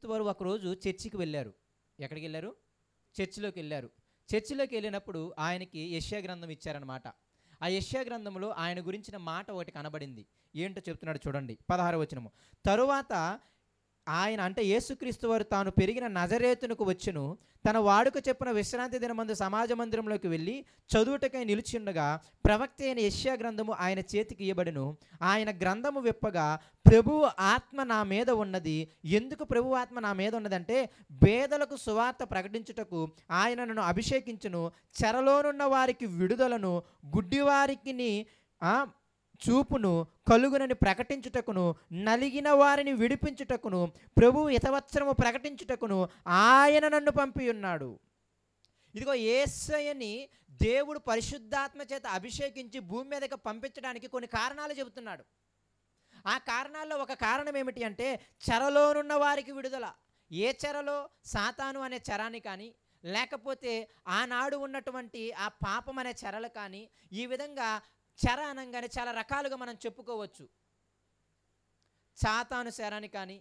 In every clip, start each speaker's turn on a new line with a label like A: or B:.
A: యేసుక్రీస్తు వారు ఒకరోజు చర్చికి వెళ్ళారు. ఎక్కడికి వెళ్ళారు? చర్చిలోకి వెళ్ళారు. చర్చిలోకి వెళ్ళినప్పుడు ఆయనకి యెషయా గ్రంథం ఇచ్చారనమాట. ఆ యెషయా గ్రంథంలో ఆయన గురించిన మాట ఒకటి కనబడింది. ఏంటో చెప్తున్నాడు చూడండి, 16వ వచనము. తరువాత ఆయన అంటే యేసుక్రీస్తు వారు తాను పెరిగిన నజరేతునకు వచ్చెను. తన వాడుక చెప్పున విశ్రాంతి దినమందు సమాజ మందిరంలోకి వెళ్ళి చదువుటకై నిలిచిండగా ప్రవక్త అయిన యెషయా గ్రంథము ఆయన చేతికి ఇయ్యబడెను. ఆయన గ్రంథము విప్పగా ప్రభువు ఆత్మ నా మీద ఉన్నది. ఎందుకు ప్రభువు ఆత్మ నా మీద ఉన్నదంటే, పేదలకు సువార్త ప్రకటించుటకు ఆయన నన్ను అభిషేకించును, చెరలోనున్న వారికి విడుదలను, గుడ్డివారికి చూపును కలుగునని ప్రకటించుటకును, నలిగిన వారిని విడిపించుటకును, ప్రభువు హితవత్సరము ప్రకటించుటకును ఆయన నన్ను పంపి ఉన్నాడు. ఇదిగో యేసయ్యని దేవుడు పరిశుద్ధాత్మ చేత అభిషేకించి భూమి మీదకి పంపించడానికి కొన్ని కారణాలు చెబుతున్నాడు. ఆ కారణాల్లో ఒక కారణం ఏమిటి అంటే, చెరలోనున్న వారికి విడుదల. ఏ చెరలో? సాతాను అనే చెరాని కానీ, లేకపోతే ఆనాడు ఉన్నటువంటి ఆ పాపం అనే చెరలు కానీ, ఈ విధంగా చెర అనగానే చాలా రకాలుగా మనం చెప్పుకోవచ్చు. సాతాను చెరని కానీ,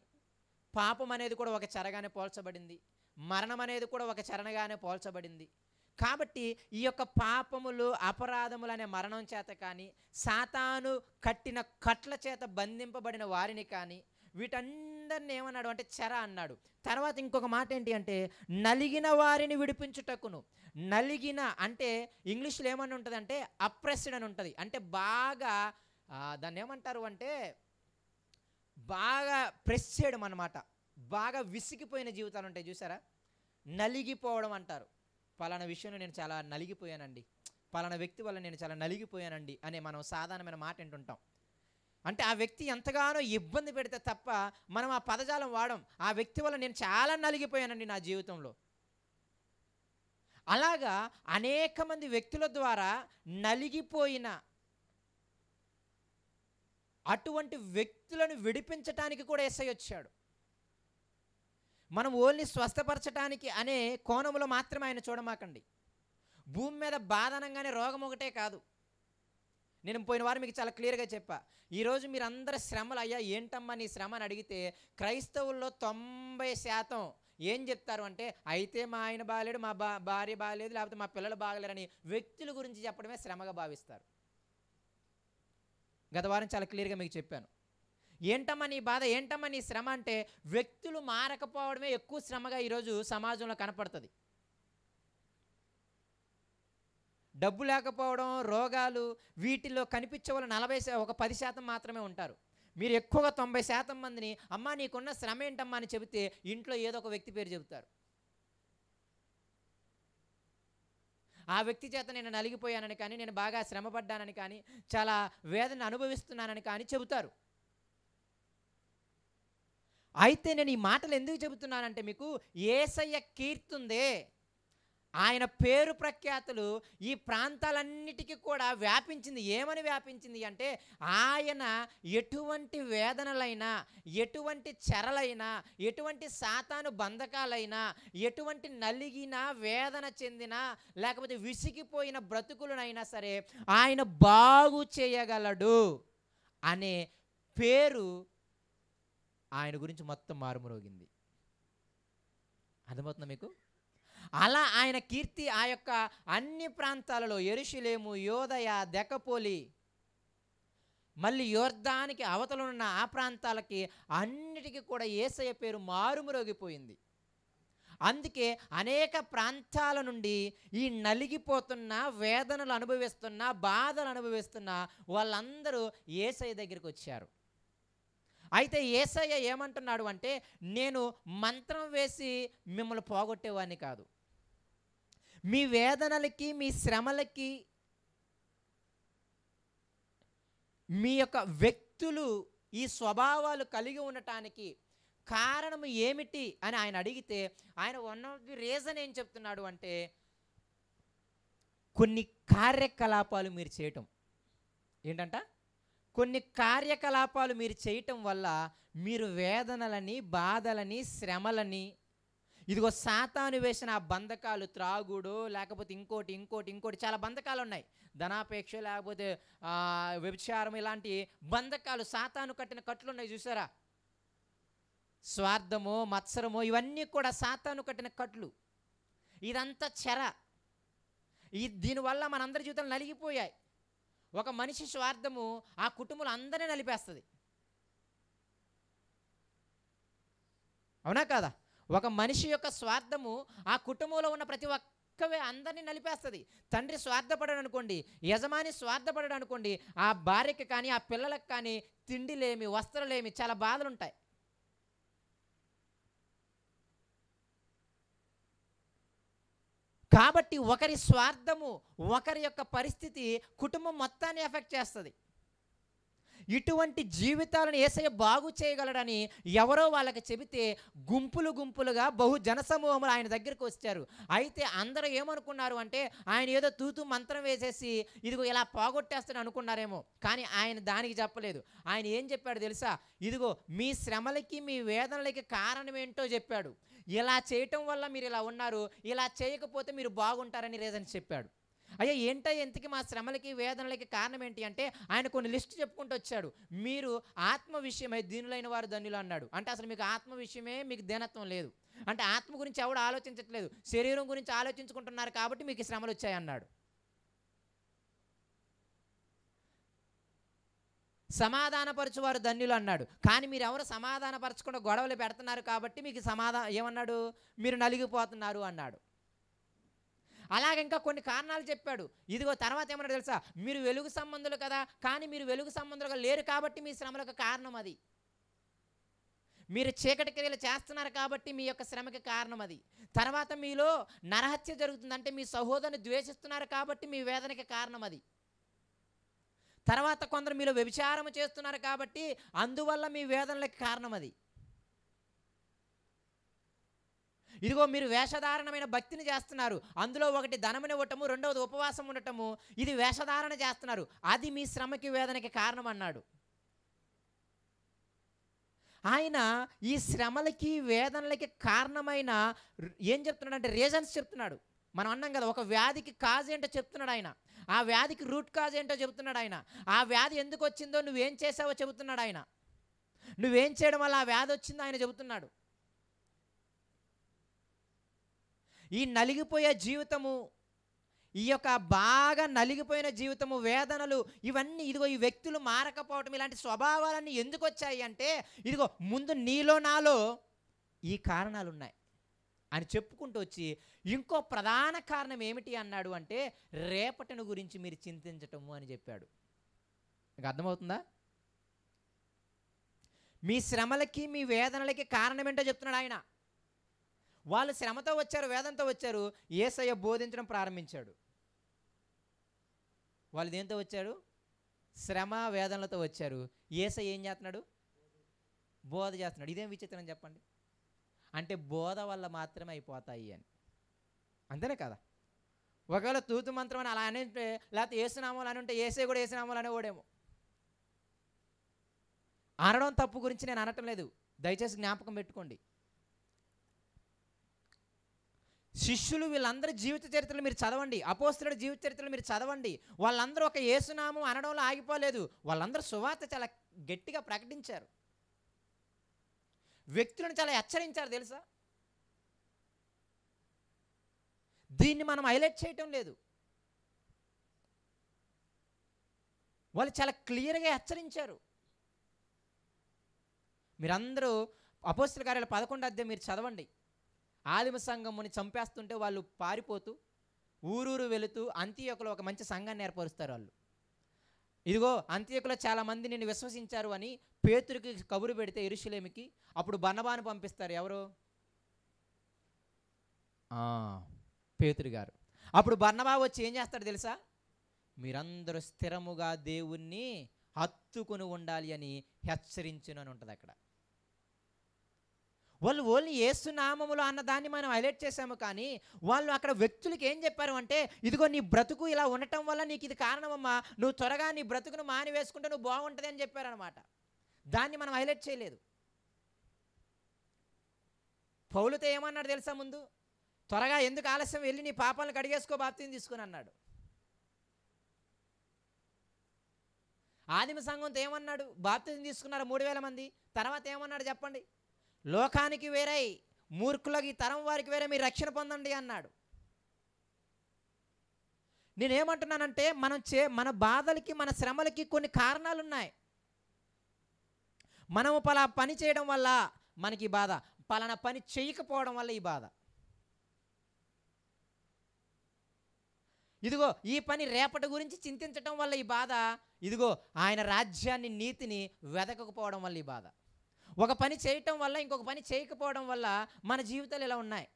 A: పాపం అనేది కూడా ఒక చెరగానే పోల్చబడింది, మరణం అనేది కూడా ఒక చెరనగానే పోల్చబడింది. కాబట్టి ఈ యొక్క పాపములు, అపరాధములు అనే మరణం చేత కానీ, సాతాను కట్టిన కట్ల చేత బంధింపబడిన వారిని కానీ, వీటందరిని ఏమన్నాడు అంటే చెర అన్నాడు. తర్వాత ఇంకొక మాట ఏంటి అంటే, నలిగిన వారిని విడిపించుటకును. నలిగిన అంటే ఇంగ్లీష్లో ఏమని ఉంటుంది అంటే అప్రెస్డ్ అని ఉంటుంది. అంటే బాగా దాన్ని ఏమంటారు అంటే బాగా ప్రెస్ చేయడం అన్నమాట. బాగా విసిగిపోయిన జీవితాలు ఉంటాయి చూసారా, నలిగిపోవడం అంటారు. పలానా విషయంలో నేను చాలా నలిగిపోయానండి, పలానా వ్యక్తి వల్ల నేను చాలా నలిగిపోయానండి అనే మనం సాధారణమైన మాట వింటుంటాం. అంటే ఆ వ్యక్తి ఎంతగానో ఇబ్బంది పెడితే తప్ప మనం ఆ పదజాలం వాడం. ఆ వ్యక్తి వల్ల నేను చాలా నలిగిపోయానండి నా జీవితంలో. అలాగా అనేక మంది వ్యక్తుల ద్వారా నలిగిపోయిన అటువంటి వ్యక్తులను విడిపించటానికి కూడా యేసయ్య వచ్చాడు. మనం ఓన్లీ స్వస్థపరచడానికి అనే కోణంలో మాత్రమే ఆయన చూడమాకండి. భూమి మీద బాధ అనగానే రోగం ఒకటే కాదు. నేను పోయిన వారం మీకు చాలా క్లియర్గా చెప్పా. ఈరోజు మీరు అందరు శ్రమలు, అయ్యా ఏంటమ్మా నీ శ్రమ అని అడిగితే క్రైస్తవుల్లో 90% ఏం చెప్తారు అంటే, అయితే మా ఆయన బాగలేడు, మా భార్య బాగలేదు, లేకపోతే మా పిల్లలు బాగలేరని వ్యక్తుల గురించి చెప్పడమే శ్రమగా భావిస్తారు. గత వారం చాలా క్లియర్గా మీకు చెప్పాను. ఏంటమ్మా నీ బాధ, ఏంటమ్మా నీ శ్రమ అంటే వ్యక్తులు మారకపోవడమే ఎక్కువ శ్రమగా ఈరోజు సమాజంలో కనపడుతుంది. డబ్బు లేకపోవడం, రోగాలు, వీటిలో కనిపించే వాళ్ళు 10% మాత్రమే ఉంటారు. మీరు ఎక్కువగా 90% మందిని అమ్మా నీకున్న శ్రమ ఏంటమ్మా అని చెబితే ఇంట్లో ఏదో ఒక వ్యక్తి పేరు చెబుతారు. ఆ వ్యక్తి చేత నేను నలిగిపోయానని కానీ, నేను బాగా శ్రమపడ్డానని కానీ, చాలా వేదన అనుభవిస్తున్నానని కానీ చెబుతారు. అయితే నేను ఈ మాటలు ఎందుకు చెబుతున్నానంటే, మీకు యేసయ్య కీర్తుందే, ఆయన పేరు ప్రఖ్యాతులు ఈ ప్రాంతాలన్నిటికీ కూడా వ్యాపించింది. ఏమని వ్యాపించింది అంటే, ఆయన ఎటువంటి వేదనలైనా, ఎటువంటి చెరలైనా, ఎటువంటి సాతాను బంధకాలైనా, ఎటువంటి నలిగిన వేదన చెందిన లేకపోతే విసిగిపోయిన బ్రతుకులనైనా సరే ఆయన బాగు చేయగలడు అనే పేరు ఆయన గురించి మొత్తం మారుమరోగింది. అర్థమవుతుందా మీకు? అలా ఆయన కీర్తి ఆ యొక్క అన్ని ప్రాంతాలలో, యెరూషలేము, యోదయ, దెకపోలి, మళ్ళీ యోర్దానికి అవతలనున్న ఆ ప్రాంతాలకి అన్నిటికీ కూడా యేసయ్య పేరు మారుమరోగిపోయింది. అందుకే అనేక ప్రాంతాల నుండి ఈ నలిగిపోతున్న, వేదనలు అనుభవిస్తున్న, బాధలు అనుభవిస్తున్న వాళ్ళందరూ యేసయ్య దగ్గరికి వచ్చారు. అయితే యేసయ్య ఏమంటున్నాడు అంటే, నేను మంత్రం వేసి మిమ్మల్ని పోగొట్టేవాడిని కాదు. మీ వేదనలకి, మీ శ్రమలకి, మీ యొక్క వ్యక్తులు ఈ స్వభావాలు కలిగి ఉండటానికి కారణం ఏమిటి అని ఆయన అడిగితే, ఆయన వన్ ఆఫ్ ది రీజన్ ఏం చెప్తున్నాడు అంటే, కొన్ని కార్యకలాపాలు మీరు చేయటం. ఏంటంట? కొన్ని కార్యకలాపాలు మీరు చేయటం వల్ల మీరు వేదనలని, బాధలని, శ్రమలని, ఇదిగో సాతాను వేసిన ఆ బంధకాలు, త్రాగుడు, లేకపోతే ఇంకోటి చాలా బంధకాలు ఉన్నాయి. ధనాపేక్ష, లేకపోతే వ్యభిచారం, ఇలాంటి బంధకాలు, సాతాను కట్టిన కట్లు ఉన్నాయి చూసారా. స్వార్థము, మత్సరము ఇవన్నీ కూడా సాతాను కట్టిన కట్లు. ఇదంతా చెర. దీనివల్ల మనందరి జీవితాలు నలిగిపోయాయి. ఒక మనిషి స్వార్థము ఆ కుటుంబంలో అందరినీ నలిపేస్తుంది. అవునా కాదా? ఒక మనిషి యొక్క స్వార్థము ఆ కుటుంబంలో ఉన్న ప్రతి ఒక్కవే అందరినీ నలిపేస్తుంది. తండ్రి స్వార్థపడాడు అనుకోండి, యజమాని స్వార్థపడాడు అనుకోండి, ఆ భార్యకి కానీ ఆ పిల్లలకు కానీ తిండిలేమి, వస్త్రలేమి, చాలా బాధలు ఉంటాయి. కాబట్టి ఒకరి స్వార్థము, ఒకరి యొక్క పరిస్థితి కుటుంబం మొత్తాన్ని ఎఫెక్ట్ చేస్తుంది. ఇటువంటి జీవితాలను యేసయ్య బాగు చేయగలడని ఎవరో వాళ్ళకి చెబితే గుంపులు గుంపులుగా బహు జనసమూహములు ఆయన దగ్గరికి వచ్చారు. అయితే అందరూ ఏమనుకున్నారు అంటే ఆయన ఏదో తూతూ మంత్రం వేసేసి ఇదిగో ఇలా పోగొట్టేస్తాడు అనుకున్నారేమో. కానీ ఆయన దానికి చెప్పలేదు. ఆయన ఏం చెప్పాడు తెలుసా? ఇదిగో మీ శ్రమలకి, మీ వేదనలకి కారణం ఏంటో చెప్పాడు. ఇలా చేయటం వల్ల మీరు ఇలా ఉన్నారు, ఇలా చేయకపోతే మీరు బాగుంటారని రీజన్ చెప్పాడు. అయ్యా ఏంటో ఎంతకి మా శ్రమలకి, వేదనలకి కారణం ఏంటి అంటే ఆయన కొన్ని లిస్ట్ చెప్పుకుంటూ వచ్చాడు. మీరు ఆత్మ విషయమై దీనులైన వారు ధన్యులు అన్నాడు. అంటే అసలు మీకు ఆత్మ విషయమే మీకు దీనత్వం లేదు. అంటే ఆత్మ గురించి ఎవడు ఆలోచించట్లేదు, శరీరం గురించి ఆలోచించుకుంటున్నారు కాబట్టి మీకు శ్రమలు వచ్చాయి అన్నాడు. సమాధానపరచువారు ధన్యులు అన్నాడు. కానీ మీరు ఎవరు సమాధానపరచకుండా గొడవలు పెడుతున్నారు కాబట్టి మీకు ఏమన్నాడు? మీరు నలిగిపోతున్నారు అన్నాడు. అలాగే ఇంకా కొన్ని కారణాలు చెప్పాడు. ఇదిగో తర్వాత ఏమన్నాడు తెలుసా? మీరు వెలుగు సంబంధులు కదా, కానీ మీరు వెలుగు సంబంధులుగా లేరు కాబట్టి మీ శ్రమలకు కారణం అది. మీరు చీకటి క్రియలు చేస్తున్నారు కాబట్టి మీ యొక్క శ్రమకి కారణం అది. తర్వాత మీలో నరహత్య జరుగుతుంది అంటే మీ సహోదరుని ద్వేషిస్తున్నారు కాబట్టి మీ వేదనకి కారణం అది. తర్వాత కొందరు మీలో వ్యభిచారం చేస్తున్నారు కాబట్టి అందువల్ల మీ వేదనలకు కారణం అది. ఇదిగో మీరు వేషధారణమైన భక్తిని చేస్తున్నారు, అందులో ఒకటి ధనమునివ్వటము, రెండవది ఉపవాసం ఉండటము, ఇది వేషధారణ చేస్తున్నారు, అది మీ శ్రమకి వేదనకి కారణం అన్నాడు. ఆయన ఈ శ్రమలకి వేదనలకి కారణమైన ఏం చెప్తున్నాడు అంటే రీజన్స్ చెప్తున్నాడు. మనం అన్నాం కదా, ఒక వ్యాధికి కాజ్ ఏంటో చెప్తున్నాడు ఆయన. ఆ వ్యాధికి రూట్ కాజ్ ఏంటో చెబుతున్నాడు ఆయన. ఆ వ్యాధి ఎందుకు వచ్చిందో నువ్వేం చేసావో చెబుతున్నాడు ఆయన. నువ్వేం చేయడం వల్ల ఆ వ్యాధి వచ్చిందో ఆయన చెబుతున్నాడు. ఈ నలిగిపోయే జీవితము, ఈ యొక్క బాగా నలిగిపోయిన జీవితము, వేదనలు ఇవన్నీ ఇదిగో ఈ వ్యక్తులు మారకపోవటం, ఇలాంటి స్వభావాలన్నీ ఎందుకు వచ్చాయి అంటే ఇదిగో ముందు నీలో నాలో ఈ కారణాలు ఉన్నాయి అని చెప్పుకుంటూ వచ్చి ఇంకో ప్రధాన కారణం ఏమిటి అన్నాడు అంటే రేపటిని గురించి మీరు చింతించటము అని చెప్పాడు. మీకు అర్థమవుతుందా? మీ శ్రమలకి, మీ వేదనలకి కారణం ఏంటో చెప్తున్నాడు ఆయన. వాళ్ళు శ్రమతో వచ్చారు, వేదనతో వచ్చారు, యేసయ్య బోధించడం ప్రారంభించాడు. వాళ్ళు దేంతో వచ్చారు? శ్రమ వేదనలతో వచ్చారు. యేసయ్య ఏం చేస్తున్నాడు? బోధ చేస్తున్నాడు. ఇదేం విచిత్రం చెప్పండి. అంటే బోధ వల్ల మాత్రమే అయిపోతాయి అని, అంతేనే కదా? ఒకవేళ తూతు మంత్రం అని అలా అంటే, లేకపోతే ఏసునామాలు అని ఉంటే ఏసే కూడా ఏసునామాలు అనేవాడేమో. అనడం తప్పు గురించి నేను అనటం లేదు, దయచేసి జ్ఞాపకం పెట్టుకోండి. శిష్యులు వీళ్ళందరి జీవిత చరిత్రలు మీరు చదవండి, అపోస్తలుల జీవిత చరిత్రలు మీరు చదవండి. వాళ్ళందరూ ఒక యేసునామం అనడంలో ఆగిపోలేదు, వాళ్ళందరూ సువార్త చాలా గట్టిగా ప్రకటించారు, వ్యక్తులను చాలా హెచ్చరించారు. తెలుసా? దీన్ని మనం హైలైట్ చేయటం లేదు. వాళ్ళు చాలా క్లియర్గా హెచ్చరించారు. మీరందరూ అపోస్తలుల కార్యాలు 11వ అధ్యాయం మీరు చదవండి. ఆదిమ సంఘముని చంపేస్తుంటే వాళ్ళు పారిపోతూ ఊరూరు వెళుతూ అంతియోకులో ఒక మంచి సంఘాన్ని ఏర్పరుస్తారు వాళ్ళు. ఇదిగో అంతియోకులో చాలా మంది నిన్ను విశ్వసించారు అని పేతురుకి కబురు పెడితే యెరూషలేముకి, అప్పుడు బర్నబాను పంపిస్తారు. ఎవరు? పేతురు గారు. అప్పుడు బర్నబా వచ్చి ఏం చేస్తాడు తెలుసా? మీరందరూ స్థిరముగా దేవుణ్ణి హత్తుకుని ఉండాలి అని హెచ్చరించును అని ఉంటుంది అక్కడ. వాళ్ళు ఓన్లీ యేసునామములో అన్న దాన్ని మనం హైలైట్ చేసాము, కానీ వాళ్ళు అక్కడ వ్యక్తులకి ఏం చెప్పారు అంటే ఇదిగో నీ బ్రతుకు ఇలా ఉండటం వల్ల నీకు ఇది కారణమమ్మా, నువ్వు త్వరగా నీ బ్రతుకును మానివేసుకుంటే నువ్వు బాగుంటుంది అని చెప్పారనమాట. దాన్ని మనం హైలైట్ చేయలేదు. పౌలుతో ఏమన్నాడు తెలుసా? ముందు త్వరగా ఎందుకు ఆలస్యం, వెళ్ళి నీ పాపాలను కడిగేసుకో, బాప్తిసం తీసుకుని అన్నాడు. ఆదిమ సంఘంతో ఏమన్నాడు? బాప్తిసం తీసుకున్నారు 3000 మంది. తర్వాత ఏమన్నాడు చెప్పండి? లోకానికి వేరై మూర్ఖులకి ఈ తరం వారికి వేరే మీరు రక్షణ పొందండి అన్నాడు. నేనేమంటున్నానంటే మన బాధలకి మన శ్రమలకి కొన్ని కారణాలు ఉన్నాయి. మనము పని చేయడం వల్ల మనకి ఈ బాధ, పలానా పని చేయకపోవడం వల్ల ఈ బాధ. ఇదిగో ఈ పని రేపటి గురించి చింతించటం వల్ల ఈ బాధ. ఇదిగో ఆయన రాజ్యాన్ని నీతిని వెతకకపోవడం వల్ల ఈ బాధ. ఒక పని చేయటం వల్ల ఇంకొక పని చేయకపోవడం వల్ల మన జీవితాలు ఇలా ఉన్నాయి.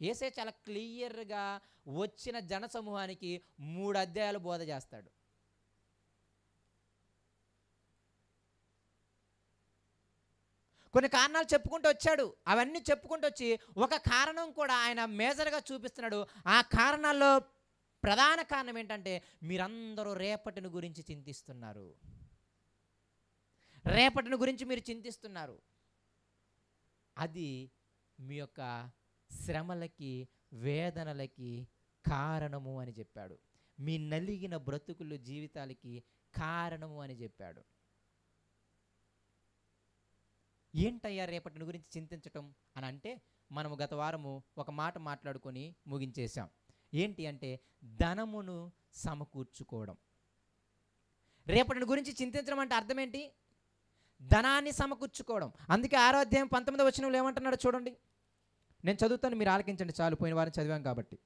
A: యేసే చాలా క్లియర్గా వచ్చిన జన సమూహానికి 3 అధ్యాయాలు బోధ చేస్తాడు. కొన్ని కారణాలు చెప్పుకుంటూ వచ్చాడు. అవన్నీ చెప్పుకుంటూ వచ్చి ఒక కారణం కూడా ఆయన మేజర్గా చూపిస్తున్నాడు. ఆ కారణాల్లో ప్రధాన కారణం ఏంటంటే మీరందరూ రేపటిని గురించి చింతిస్తున్నారు. రేపటిని గురించి మీరు చింతిస్తున్నారు. అది మీ యొక్క శ్రమలకి వేదనలకి కారణము అని చెప్పాడు. మీ నలిగిన బ్రతుకులు జీవితాలకి కారణము అని చెప్పాడు. ఏంటయ్యా రేపటిని గురించి చింతించటం అని అంటే, మనము గత వారము ఒక మాట మాట్లాడుకొని ముగించేశాం. ఏంటి అంటే ధనమును సమకూర్చుకోవడం. రేపటిని గురించి చింతించడం అంటే అర్థం ఏంటి? ధనాన్ని సమకూర్చుకోవడం. అందుకే 6వ అధ్యాయం 19వ వచనంలో ఏమంటున్నాడో చూడండి. నేను చదువుతాను, మీరు ఆలకించండి చాలు, పోయిన వారం చదివాం కాబట్టి.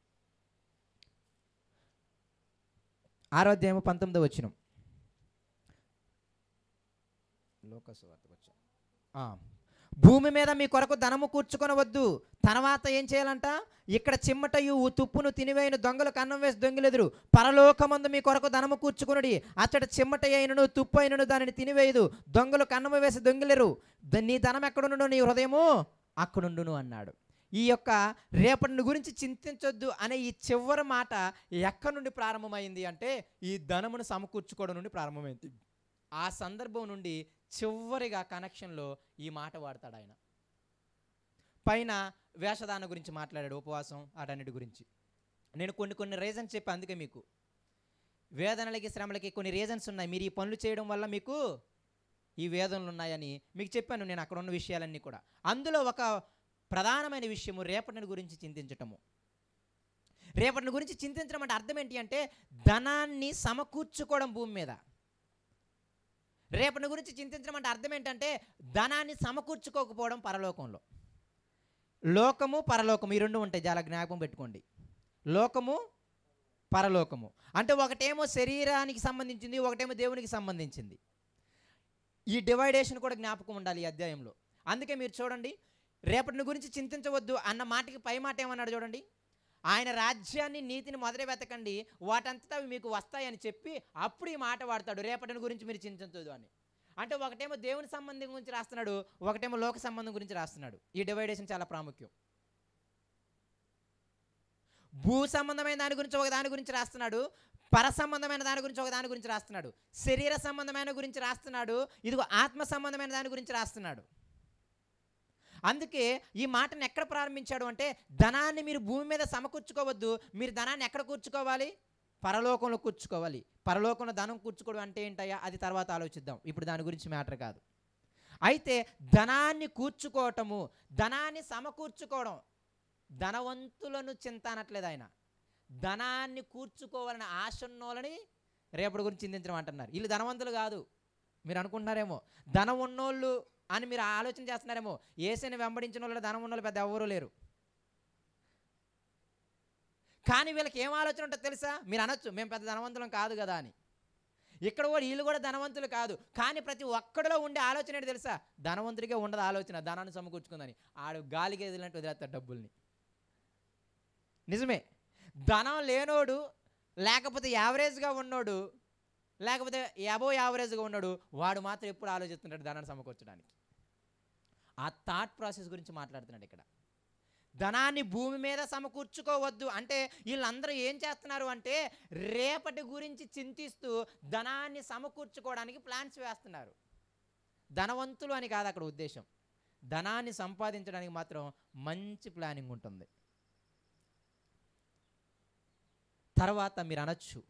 A: 6వ అధ్యాయం 19వ వచనం. భూమి మీద మీ కొరకు ధనము కూర్చుకొనవద్దు. తర్వాత ఏం చేయాలంట? ఇక్కడ చిమ్మటయు తుప్పును తినివేయను దొంగలకు అన్నం వేసి దొంగిలెదురు. పరలోకమందు మీ కొరకు ధనము కూర్చుకొనుడి. అచ్చట చిమ్మట అయినను తుప్పు అయినను దానిని తినివేయదు. దొంగలకు అన్నము వేసి దొంగిలెరు. నీ ధనం ఎక్కడుండును, నీ హృదయము అక్కడుండును అన్నాడు. ఈ యొక్క రేపటిని గురించి చింతించొద్దు అనే ఈ చివరి మాట ఎక్కడి నుండి ప్రారంభమైంది అంటే ఈ ధనమును సమకూర్చుకోవడం నుండి ప్రారంభమైంది. ఆ సందర్భం నుండి చివరిగా కనెక్షన్లో ఈ మాట వాడతాడు ఆయన. పైన వేషధారణ గురించి మాట్లాడాడు, ఉపవాసం, వాటన్నిటి గురించి. నేను కొన్ని రీజన్స్ చెప్పి, అందుకే మీకు వేదనలకి శ్రమలకి కొన్ని రీజన్స్ ఉన్నాయి. మీరు ఈ పనులు చేయడం వల్ల మీకు ఈ వేదనలు ఉన్నాయని మీకు చెప్పాను నేను అక్కడ ఉన్న విషయాలన్నీ కూడా. అందులో ఒక ప్రధానమైన విషయము రేపటిని గురించి చింతించటము. రేపటిని గురించి చింతించడం అంటే అర్థం ఏంటి అంటే ధనాన్ని సమకూర్చుకోవడం భూమి మీద. రేపటి గురించి చింతించడం అంటే అర్థం ఏంటంటే ధనాన్ని సమకూర్చుకోకపోవడం పరలోకంలో. లోకము పరలోకము ఈ రెండు ఉంటాయి, చాలా జ్ఞాపకం పెట్టుకోండి. లోకము పరలోకము అంటే ఒకటేమో శరీరానికి సంబంధించింది, ఒకటేమో దేవునికి సంబంధించింది. ఈ డివైడేషన్ కూడా జ్ఞాపకం ఉండాలి ఈ అధ్యాయంలో. అందుకే మీరు చూడండి, రేపటిని గురించి చింతించవద్దు అన్న మాటకి పై మాట ఏమన్నాడు చూడండి. ఆయన రాజ్యాన్ని నీతిని మొదట వెతకండి, వాటంతటా అవి మీకు వస్తాయని చెప్పి అప్పుడు ఈ మాట వాడతాడు, రేపటిని గురించి మీరు చింతించదు అని. అంటే ఒకటేమో దేవుని సంబంధం గురించి రాస్తున్నాడు, ఒకటేమో లోక సంబంధం గురించి రాస్తున్నాడు. ఈ డివైడేషన్ చాలా ప్రాముఖ్యం. భూ సంబంధమైన దాని గురించి ఒక దాని గురించి రాస్తున్నాడు, పర సంబంధమైన దాని గురించి ఒక దాని గురించి రాస్తున్నాడు, శరీర సంబంధమైన గురించి రాస్తున్నాడు, ఇదిగో ఆత్మ సంబంధమైన దాని గురించి రాస్తున్నాడు. అందుకే ఈ మాటను ఎక్కడ ప్రారంభించాడు అంటే ధనాన్ని మీరు భూమి మీద సమకూర్చుకోవద్దు, మీరు ధనాన్ని ఎక్కడ కూర్చుకోవాలి? పరలోకంలో కూర్చుకోవాలి. పరలోకంలో ధనం కూర్చుకోవడం అంటే ఏంటయ్యా, అది తర్వాత ఆలోచిద్దాం, ఇప్పుడు దాని గురించి మ్యాటర్ కాదు. అయితే ధనాన్ని కూర్చుకోవటము, ధనాన్ని సమకూర్చుకోవడం, ధనవంతులను చింత అనట్లేదు ఆయన. ధనాన్ని కూర్చుకోవాలని ఆశ ఉన్నోళ్ళని రేపటి గురించి చింతించడం అంటున్నారు. వీళ్ళు ధనవంతులు కాదు మీరు అనుకుంటున్నారేమో, ధనం ఉన్నోళ్ళు అని మీరు ఆలోచన చేస్తున్నారేమో. యేసుని వెంబడించిన వాళ్ళు ధనం ఉన్న వాళ్ళు పెద్ద ఎవరూ లేరు. కానీ వీళ్ళకి ఏం ఆలోచన ఉంటుందో తెలుసా? మీరు అనొచ్చు మేము పెద్ద ధనవంతులం కాదు కదా అని. ఇక్కడ కూడా వీళ్ళు కూడా ధనవంతులు కాదు, కానీ ప్రతి ఒక్కడిలో ఉండే ఆలోచన ఏంటి తెలుసా? ధనవంతుడికే ఉండదు ఆలోచన ధనాన్ని సమకూర్చుకుందని. ఆడు గాలికి ఎదిలినట్టు వదిలేస్తాడు డబ్బుల్ని. నిజమే, ధనం లేనోడు, లేకపోతే యావరేజ్గా ఉన్నోడు, లేకపోతే అబోవ్ యావరేజ్గా ఉన్నాడు, వాడు మాత్రం ఎప్పుడు ఆలోచిస్తుంటాడు ధనాన్ని సమకూర్చడానికి. ఆ థాట్ ప్రాసెస్ గురించి మాట్లాడుతున్నాడు ఇక్కడ. ధనాన్ని భూమి మీద సమకూర్చుకోవద్దు అంటే వీళ్ళందరూ ఏం చేస్తున్నారు అంటే రేపటి గురించి చింతిస్తూ ధనాన్ని సమకూర్చుకోవడానికి ప్లాన్స్ వేస్తున్నారు. ధనవంతులు అని కాదు అక్కడ ఉద్దేశం, ధనాన్ని సంపాదించడానికి మాత్రం మంచి ప్లానింగ్ ఉంటుంది. తర్వాత మీరు అనొచ్చు,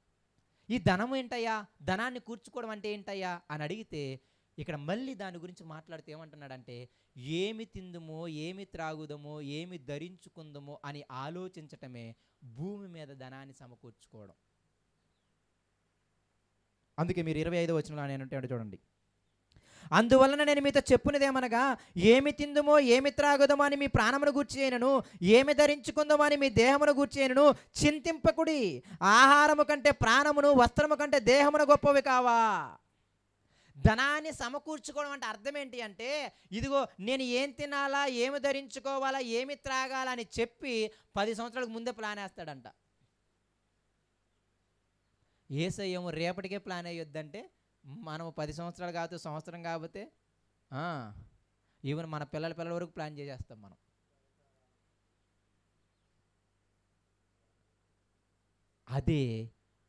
A: ఈ ధనం ఏంటయ్యా, ధనాన్ని కూర్చుకోవడం అంటే ఏంటయ్యా అని అడిగితే ఇక్కడ మళ్ళీ దాని గురించి మాట్లాడితే ఏమంటున్నాడంటే, ఏమి తిందుమో, ఏమి త్రాగుదమో, ఏమి ధరించుకుందమో అని ఆలోచించటమే భూమి మీద ధనాన్ని సమకూర్చుకోవడం. అందుకే మీరు 25వ వచనంలో నేను చూడండి, అందువలన నేను మీతో చెప్పున్నదేమనగా, ఏమి తిందుమో, ఏమి త్రాగుదమో అని మీ ప్రాణమును గూర్చి అయినను, ఏమి ధరించుకుందామో అని మీ దేహమును గూర్చి అయినను చింతింపకుడి. ఆహారము కంటే ప్రాణమును, వస్త్రము కంటే దేహమును గొప్పవి కావా. ధనాన్ని సమకూర్చుకోవడం అంటే అర్థం ఏంటి అంటే, ఇదిగో నేను ఏం తినాలా, ఏమి ధరించుకోవాలా, ఏమి త్రాగాలా అని చెప్పి 10 సంవత్సరాలకు ముందే ప్లాన్ వేస్తాడంట. యేసయ్యేమో రేపటికే ప్లాన్ అయ్యొద్దంటే, మనం 10 సంవత్సరాలు కాదు, సంవత్సరం కాకపోతే ఈవెన్ మన పిల్లల వరకు ప్లాన్ చేసేస్తాం మనం. అదే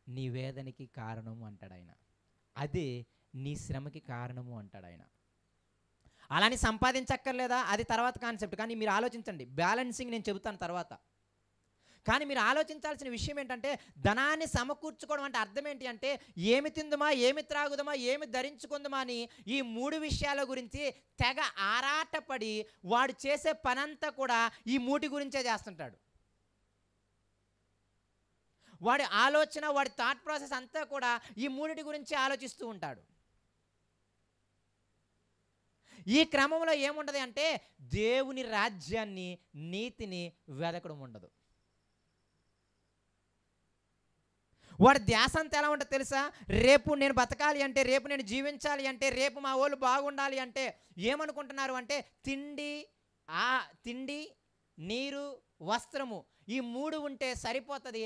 A: నీ వేదనకి కారణము అంటాడు ఆయన. అదే నీ శ్రమకి కారణము అంటాడు ఆయన. అలాని సంపాదించక్కర్లేదా, అది తర్వాత కాన్సెప్ట్. కానీ మీరు ఆలోచించండి, బ్యాలెన్సింగ్ నేను చెబుతాను తర్వాత. కానీ మీరు ఆలోచించాల్సిన విషయం ఏంటంటే, ధనాన్ని సమకూర్చుకోవడం అంటే అర్థం ఏంటి అంటే, ఏమి తిందుమా, ఏమి త్రాగుదమా, ఏమి ధరించుకుందామా అని ఈ 3 విషయాల గురించి తెగ ఆరాటపడి వాడు చేసే పనంతా కూడా ఈ 3 గురించే చేస్తుంటాడు. వాడి ఆలోచన, వాడి థాట్ ప్రాసెస్ అంతా కూడా ఈ 3 గురించి ఆలోచిస్తూ ఉంటాడు. ఈ క్రమంలో ఏముండదు అంటే, దేవుని రాజ్యాన్ని, నీతిని వెదకడం ఉండదు. వాడి ధ్యాస అంతా ఎలా ఉంటుంది తెలుసా? రేపు నేను బతకాలి అంటే, రేపు నేను జీవించాలి అంటే, రేపు మా వాళ్ళు బాగుండాలి అంటే ఏమనుకుంటున్నారు అంటే, తిండి, నీరు, వస్త్రము, ఈ 3 ఉంటే సరిపోతుంది,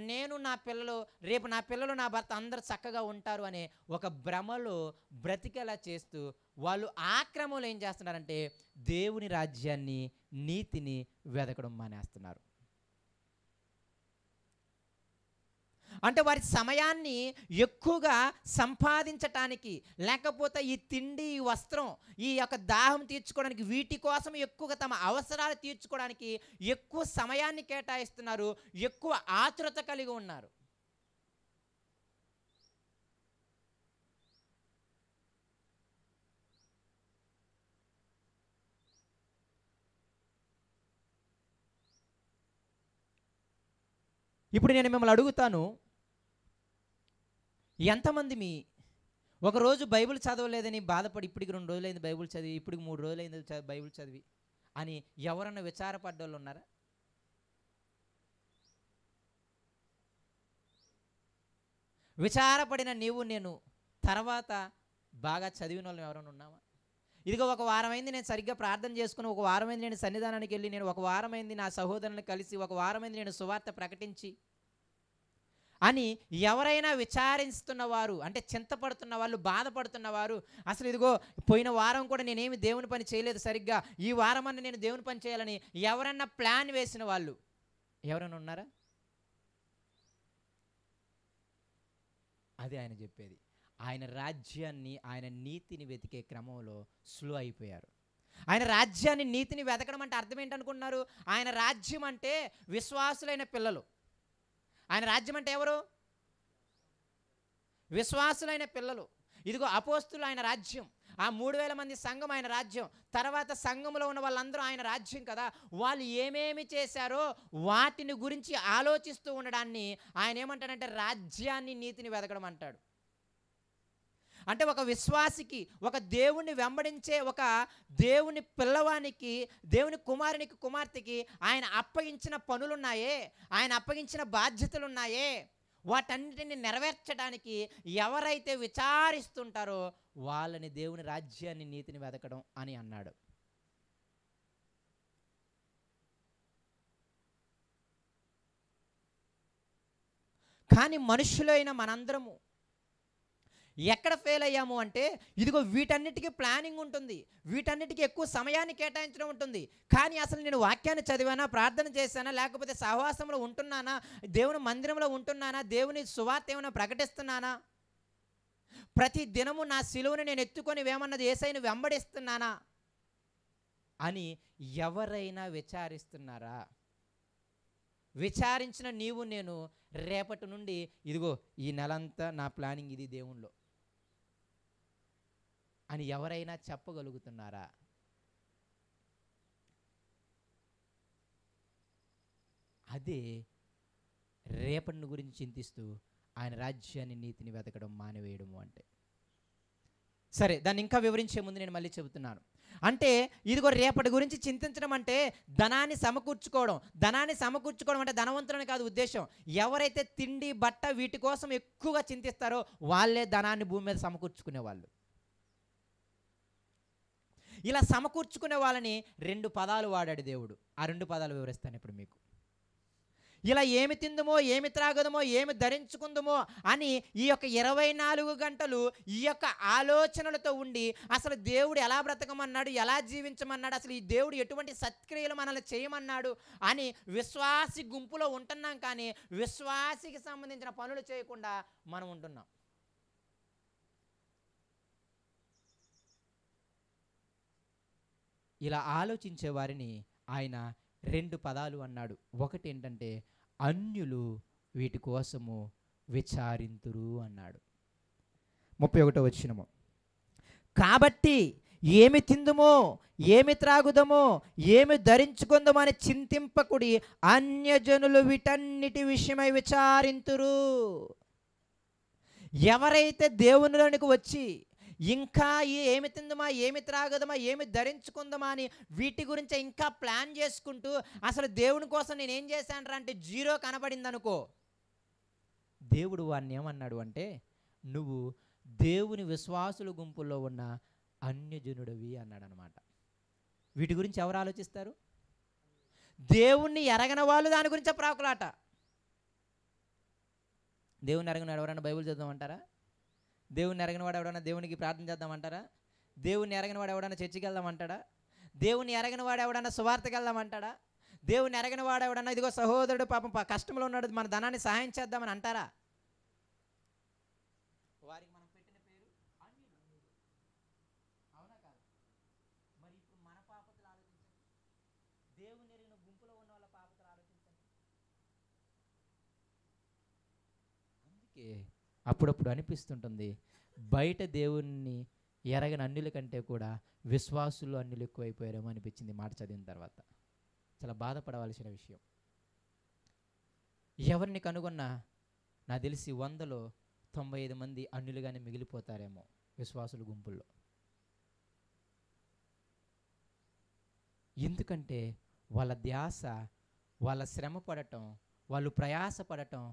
A: నేను నా పిల్లలు, రేపు నా పిల్లలు నా భర్త అందరూ చక్కగా ఉంటారు అనే ఒక భ్రమలో బ్రతికేలా చేస్తూ వాళ్ళు ఆ క్రమంలో ఏం చేస్తున్నారంటే, దేవుని రాజ్యాన్ని, నీతిని వెదకడం మానేస్తున్నారు. అంటే వారి సమయాన్ని ఎక్కువగా సంపాదించటానికి, లేకపోతే ఈ తిండి, ఈ వస్త్రం, ఈ యొక్క దాహం తీర్చుకోవడానికి, వీటి కోసం ఎక్కువగా తమ అవసరాలు తీర్చుకోవడానికి ఎక్కువ సమయాన్ని కేటాయిస్తున్నారు, ఎక్కువ ఆతురత కలిగి ఉన్నారు. ఇప్పుడు నేను మిమ్మల్ని అడుగుతాను, ఎంతమంది ఒకరోజు బైబిల్ చదవలేదని బాధపడి, ఇప్పటికి 2 రోజులైంది బైబిల్ చదివి, ఇప్పటికి 3 రోజులైంది బైబిల్ చదివి అని ఎవరన్నా విచారపడ్డోళ్ళు ఉన్నారా? విచారపడిన నీవు నేను తర్వాత బాగా చదివిన వాళ్ళని ఎవరైనా ఉన్నామా? ఇదిగో 1 వారమైంది నేను సరిగ్గా ప్రార్థన చేసుకుని, 1 వారమైంది నేను సన్నిధానానికి వెళ్ళి, నేను 1 వారమైంది నా సహోదరులను కలిసి, 1 వారమైంది నేను సువార్త ప్రకటించి అని ఎవరైనా విచారిస్తున్నవారు, అంటే చింతపడుతున్న వాళ్ళు, బాధపడుతున్నవారు, అసలు ఇదిగో పోయిన వారం కూడా నేనేమి దేవుని పని చేయలేదు సరిగ్గా, ఈ వారం అన్న నేను దేవుని పని చేయాలని ఎవరన్నా ప్లాన్ వేసిన వాళ్ళు ఎవరైనా ఉన్నారా? అదే ఆయన చెప్పేది. ఆయన రాజ్యాన్ని, ఆయన నీతిని వెతికే క్రమంలో స్లో అయిపోయారు. ఆయన రాజ్యాన్ని, నీతిని వెతకడం అంటే అర్థం ఏంటనుకుంటున్నారు? ఆయన రాజ్యం అంటే విశ్వాసులైన పిల్లలు. ఆయన రాజ్యం అంటే ఎవరు? విశ్వాసులైన పిల్లలు. ఇదిగో అపోస్తులు ఆయన రాజ్యం, ఆ 3000 మంది సంఘం ఆయన రాజ్యం, తర్వాత సంఘంలో ఉన్న వాళ్ళందరూ ఆయన రాజ్యం కదా. వాళ్ళు ఏమేమి చేశారో వాటిని గురించి ఆలోచిస్తూ ఉండడాన్ని ఆయన ఏమంటాడంటే రాజ్యాన్ని, నీతిని వెతకడం అంటాడు. అంటే ఒక విశ్వాసికి, ఒక దేవుణ్ణి వెంబడించే ఒక దేవుని పిల్లవానికి, దేవుని కుమారునికి, కుమార్తెకి ఆయన అప్పగించిన పనులున్నాయే, ఆయన అప్పగించిన బాధ్యతలున్నాయే, వాటన్నిటిని నెరవేర్చడానికి ఎవరైతే విచారిస్తుంటారో వాళ్ళని దేవుని రాజ్యాన్ని, నీతిని వెతకడం అని అన్నాడు. కానీ మనుషులైన మనందరము ఎక్కడ ఫెయిల్ అయ్యాము అంటే, ఇదిగో వీటన్నిటికీ ప్లానింగ్ ఉంటుంది, వీటన్నిటికీ ఎక్కువ సమయాన్ని కేటాయించడం ఉంటుంది, కానీ అసలు నేను వాక్యాన్ని చదివానా, ప్రార్థన చేశానా, లేకపోతే సహవాసంలో ఉంటున్నానా, దేవుని మందిరంలో ఉంటున్నానా, దేవుని సువార్త ఏమైనా ప్రకటిస్తున్నానా, ప్రతి దినము నా సిలువను నేను ఎత్తుకొని వేమన్నది యేసయ్యను వెంబడిస్తున్నానా అని ఎవరైనా విచారిస్తున్నారా? విచారించిన నీవు నేను రేపటి నుండి ఇదిగో ఈ నెలంతా నా ప్లానింగ్ ఇది దేవునిలో అని ఎవరైనా చెప్పగలుగుతున్నారా? అదే రేపటిని గురించి చింతిస్తూ ఆయన రాజ్యాన్ని, నీతిని వెతకడం మానివేయడము అంటే. సరే, దాన్ని ఇంకా వివరించే ముందు నేను మళ్ళీ చెబుతున్నాను. అంటే ఇదిగో రేపటి గురించి చింతించడం అంటే ధనాన్ని సమకూర్చుకోవడం. ధనాన్ని సమకూర్చుకోవడం అంటే ధనవంతులని కాదు ఉద్దేశం. ఎవరైతే తిండి, బట్ట వీటి కోసం ఎక్కువగా చింతిస్తారో వాళ్ళే ధనాన్ని భూమి మీద సమకూర్చుకునే వాళ్ళు. ఇలా సమకూర్చుకునే వాళ్ళని 2 పదాలు వాడాడు దేవుడు. ఆ 2 పదాలు వివరిస్తాను ఇప్పుడు మీకు. ఇలా ఏమి తిందుమో, ఏమి త్రాగదమో, ఏమి ధరించుకుందుమో అని ఈ యొక్క 24 గంటలు ఈ యొక్క ఆలోచనలతో ఉండి అసలు దేవుడు ఎలా బ్రతకమన్నాడు, ఎలా జీవించమన్నాడు, అసలు ఈ దేవుడు ఎటువంటి సత్క్రియలు మనల్ని చేయమన్నాడు అని విశ్వాసి గుంపులో ఉంటున్నాం. కానీ విశ్వాసికి సంబంధించిన పనులు చేయకుండా మనం ఉంటున్నాం. ఇలా ఆలోచించే వారిని ఆయన 2 పదాలు అన్నాడు. ఒకటి ఏంటంటే అన్యులు వీటి కోసము విచారింతురు అన్నాడు. 31వ వచనము, కాబట్టి ఏమి తిందుమో, ఏమి త్రాగుదమో, ఏమి ధరించుకుందామో అని చింతింపకుడి, అన్యజనులు వీటన్నిటి విషయమై విచారింతురు. ఎవరైతే దేవునిలోనికి వచ్చి ఇంకా ఏమి తిందమా, ఏమి త్రాగదమా, ఏమి ధరించుకుందామా అని వీటి గురించి ఇంకా ప్లాన్ చేసుకుంటూ అసలు దేవుని కోసం నేను ఏం చేశాను అంటే 0 కనబడింది అనుకో, దేవుడు వాడిని ఏమన్నాడు అంటే నువ్వు దేవుని విశ్వాసుల గుంపుల్లో ఉన్న అన్యజనుడివి అన్నాడు అనమాట. వీటి గురించి ఎవరు ఆలోచిస్తారు? దేవుణ్ణి ఎరగని వాళ్ళు దాని గురించే ప్రాకులాట. దేవుని ఎరగని ఎవరైనా బైబిల్ చదవమంటారా? దేవుని ఎరగని వాడు ఎవడన్నా దేవునికి ప్రార్థన చేద్దామంటారా? దేవుని ఎరగని వాడు ఎవడన్నా చర్చికి వెళ్దామంటాడా? దేవుని ఎరగని వాడు ఎవడన్నా సువార్తకి వెళ్దామంటాడా? దేవుని ఎరగని వాడు ఎవడన్నా ఇదిగో సహోదరుడు పాపం కష్టంలో ఉన్నాడు, మన ధనాన్ని సహాయం చేద్దామని అంటారా? వారికి మనం పెట్టిన పేరు అన్యులు. అవునా కాదు? మరి ఇప్పుడు మన పాపతలు ఆలోచించండి, దేవుని ఎరిగిన గుంపులో ఉన్న వాళ్ళ పాపతలు ఆలోచించండి. అందుకే అప్పుడప్పుడు అనిపిస్తుంటుంది, బయట దేవుణ్ణి ఎరగని అన్యుల కంటే కూడా విశ్వాసులు అన్యులు ఎక్కువైపోయారేమో అనిపించింది మాట చదివిన తర్వాత. చాలా బాధపడవలసిన విషయం. ఎవరిని కనుగొన్నా నాకు తెలిసి 100లో 95 మంది అన్యులుగానే మిగిలిపోతారేమో విశ్వాసుల గుంపుల్లో. ఎందుకంటే వాళ్ళ ధ్యాస, వాళ్ళ శ్రమ పడటం, వాళ్ళు ప్రయాస పడటం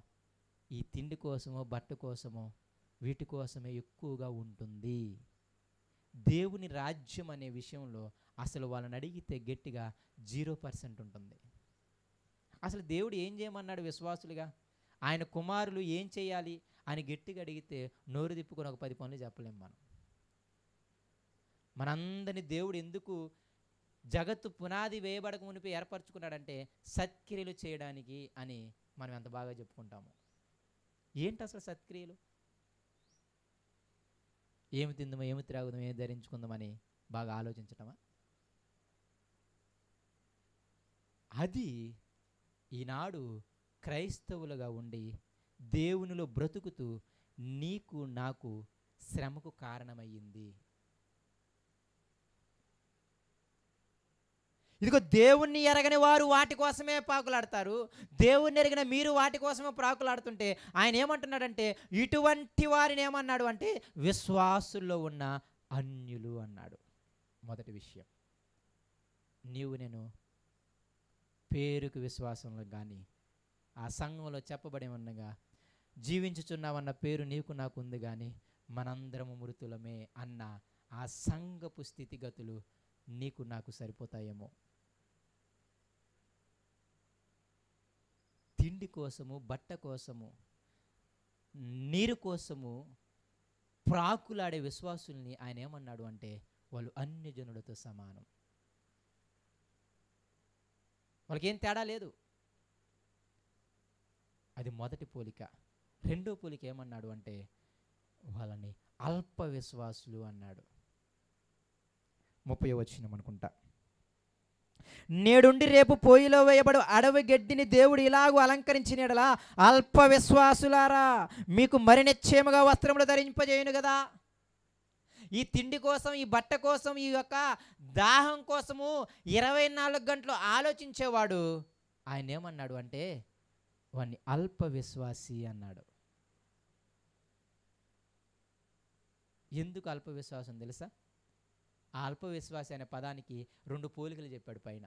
A: ఈ తిండి కోసమో, బట్ట కోసమో, వీటి కోసమే ఎక్కువగా ఉంటుంది. దేవుని రాజ్యం అనే విషయంలో అసలు వాళ్ళని అడిగితే గట్టిగా 0% ఉంటుంది. అసలు దేవుడు ఏం చేయమన్నాడు విశ్వాసులుగా, ఆయన కుమారులు ఏం చేయాలి అని గట్టిగా అడిగితే నోరు తిప్పుకొని ఒక 10 పనులు చెప్పలేం మనం. మనందరినీ దేవుడు ఎందుకు జగత్తు పునాది వేయబడక మునిపి ఏర్పరచుకున్నాడంటే సత్క్రియలు చేయడానికి అని మనం ఎంత బాగా చెప్పుకుంటాము. ఏంటి అసలు సత్క్రియలు? ఏమి తిందామో, ఏమి త్రాగుదామో, ఏమి ధరించుకుందామని బాగా ఆలోచించటమా? అది ఈనాడు క్రైస్తవులుగా ఉండి దేవునిలో బ్రతుకుతూ నీకు నాకు శ్రమకు కారణమయ్యింది. ఇదిగో దేవుణ్ణి ఎరగని వారు వాటి కోసమే పాకులాడతారు, దేవుణ్ణి ఎరిగిన మీరు వాటి కోసమే ప్రాకులాడుతుంటే ఆయన ఏమంటున్నాడంటే ఇటువంటి వారిని ఏమన్నాడు అంటే విశ్వాసుల్లో ఉన్న అన్యులు అన్నాడు. మొదటి విషయం, నీవు నేను పేరుకు విశ్వాసంలో కానీ ఆ సంఘంలో చెప్పబడి ఉండగా జీవించుచున్నావన్న పేరు నీకు నాకు ఉంది, కానీ మనందరము మృతులమే అన్న ఆ సంఘపు స్థితిగతులు నీకు నాకు సరిపోతాయేమో. తిండి కోసము, బట్ట కోసము, నీరు కోసము ప్రాకులాడే విశ్వాసుల్ని ఆయన ఏమన్నాడు అంటే వాళ్ళు అన్యజనులతో సమానం. వాళ్ళకేం తేడా లేదు. అది మొదటి పోలిక. రెండో పోలిక ఏమన్నాడు అంటే వాళ్ళని అల్ప విశ్వాసులు అన్నాడు. 30వ వచనం అనుకుంటా, నేడుండి రేపు పోయిలో వేయబడు అడవి గడ్డిని దేవుడు ఇలాగూ అలంకరించినడలా అల్ప విశ్వాసులారా మీకు మరి నిశ్చయముగా వస్త్రములు ధరింపజేయును కదా. ఈ తిండి కోసం, ఈ బట్ట కోసం, ఈ యొక్క దాహం కోసము 24 గంటలు ఆలోచించేవాడు ఆయన ఏమన్నాడు అంటే వాణ్ణి అల్ప విశ్వాసి అన్నాడు. ఎందుకు అల్ప విశ్వాసం తెలుసా? ఆ అల్ప విశ్వాసి అనే పదానికి 2 పోలికలు చెప్పాడు పైన.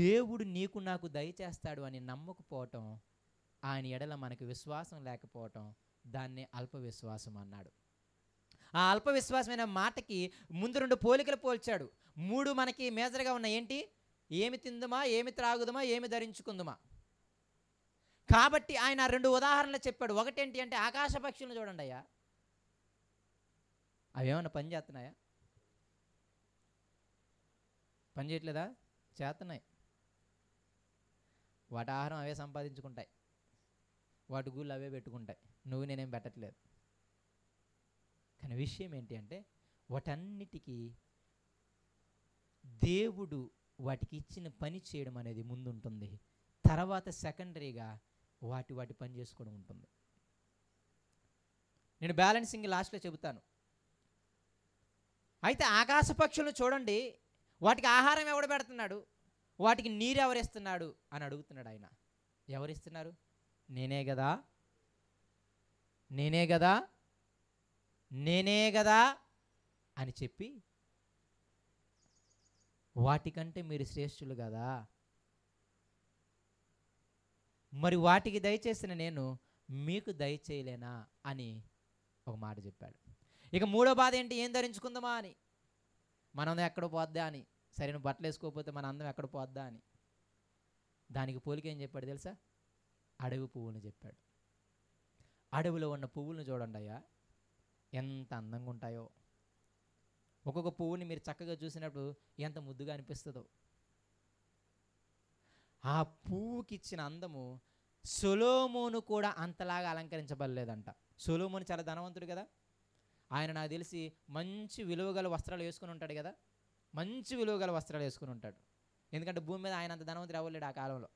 A: దేవుడు నీకు నాకు దయచేస్తాడు అని నమ్మకపోవటం, ఆయన ఎడల మనకి విశ్వాసం లేకపోవటం, దాన్నే అల్ప విశ్వాసం అన్నాడు. ఆ అల్ప విశ్వాసమైన మాటకి ముందు 2 పోలికలు పోల్చాడు. 3 మనకి మేజర్గా ఉన్నాయి. ఏంటి? ఏమి తిందుమా, ఏమి త్రాగుదమా, ఏమి ధరించుకుందుమా. కాబట్టి ఆయన 2 ఉదాహరణలు చెప్పాడు. ఒకటేంటి అంటే ఆకాశ పక్షులను చూడండి అయ్యా, అవి ఏమన్నా పని చేస్తున్నాయా? పని చేయట్లేదా? చేస్తున్నాయి. వాటి ఆహారం అవే సంపాదించుకుంటాయి, వాటి గూళ్ళు అవే పెట్టుకుంటాయి, నువ్వు నేనేం పెట్టట్లేదు. కానీ విషయం ఏంటి అంటే వాటన్నిటికీ దేవుడు వాటికి ఇచ్చిన పని చేయడం అనేది ముందు ఉంటుంది, తర్వాత సెకండరీగా వాటి పని చేసుకోవడం ఉంటుంది. నేను బ్యాలెన్సింగ్ లాస్ట్లో చెబుతాను. అయితే ఆకాశ పక్షులను చూడండి, వాటికి ఆహారం ఎవడు పెడుతున్నాడు, వాటికి నీరు ఎవరిస్తున్నాడు అని అడుగుతున్నాడు ఆయన. ఎవరిస్తున్నారు? నేనే కదా, నేనే కదా, నేనే కదా అని చెప్పి, వాటికంటే మీరు శ్రేష్ఠులు కదా, మరి వాటికి దయచేసిన నేను మీకు దయచేయలేనా అని ఒక మాట చెప్పాడు. ఇక 3వ బాధ ఏంటి? ఏం ధరించుకుందామా అని. మనం ఎక్కడ పోద్దా అని, సరైన బట్టలు వేసుకోకపోతే మన అందం ఎక్కడ పోద్దా అని. దానికి పోలిక ఏం చెప్పాడు తెలుసా? అడవి పువ్వుని చెప్పాడు. అడవిలో ఉన్న పువ్వులను చూడండి అయ్యా, ఎంత అందంగా ఉంటాయో. ఒక్కొక్క పువ్వుని మీరు చక్కగా చూసినప్పుడు ఎంత ముద్దుగా అనిపిస్తుందో. ఆ పువ్వుకి ఇచ్చిన అందము సొలొమోను కూడా అంతలాగా అలంకరించబడలేదంట. సొలొమోను చాలా ధనవంతుడు కదా, ఆయన నాకు తెలిసి మంచి విలువగల వస్త్రాలు వేసుకుని ఉంటాడు కదా, మంచి విలువగల వస్త్రాలు వేసుకుని ఉంటాడు. ఎందుకంటే భూమి మీద ఆయన అంత ధనవంతుడు అవ్వలేడు ఆ కాలంలో.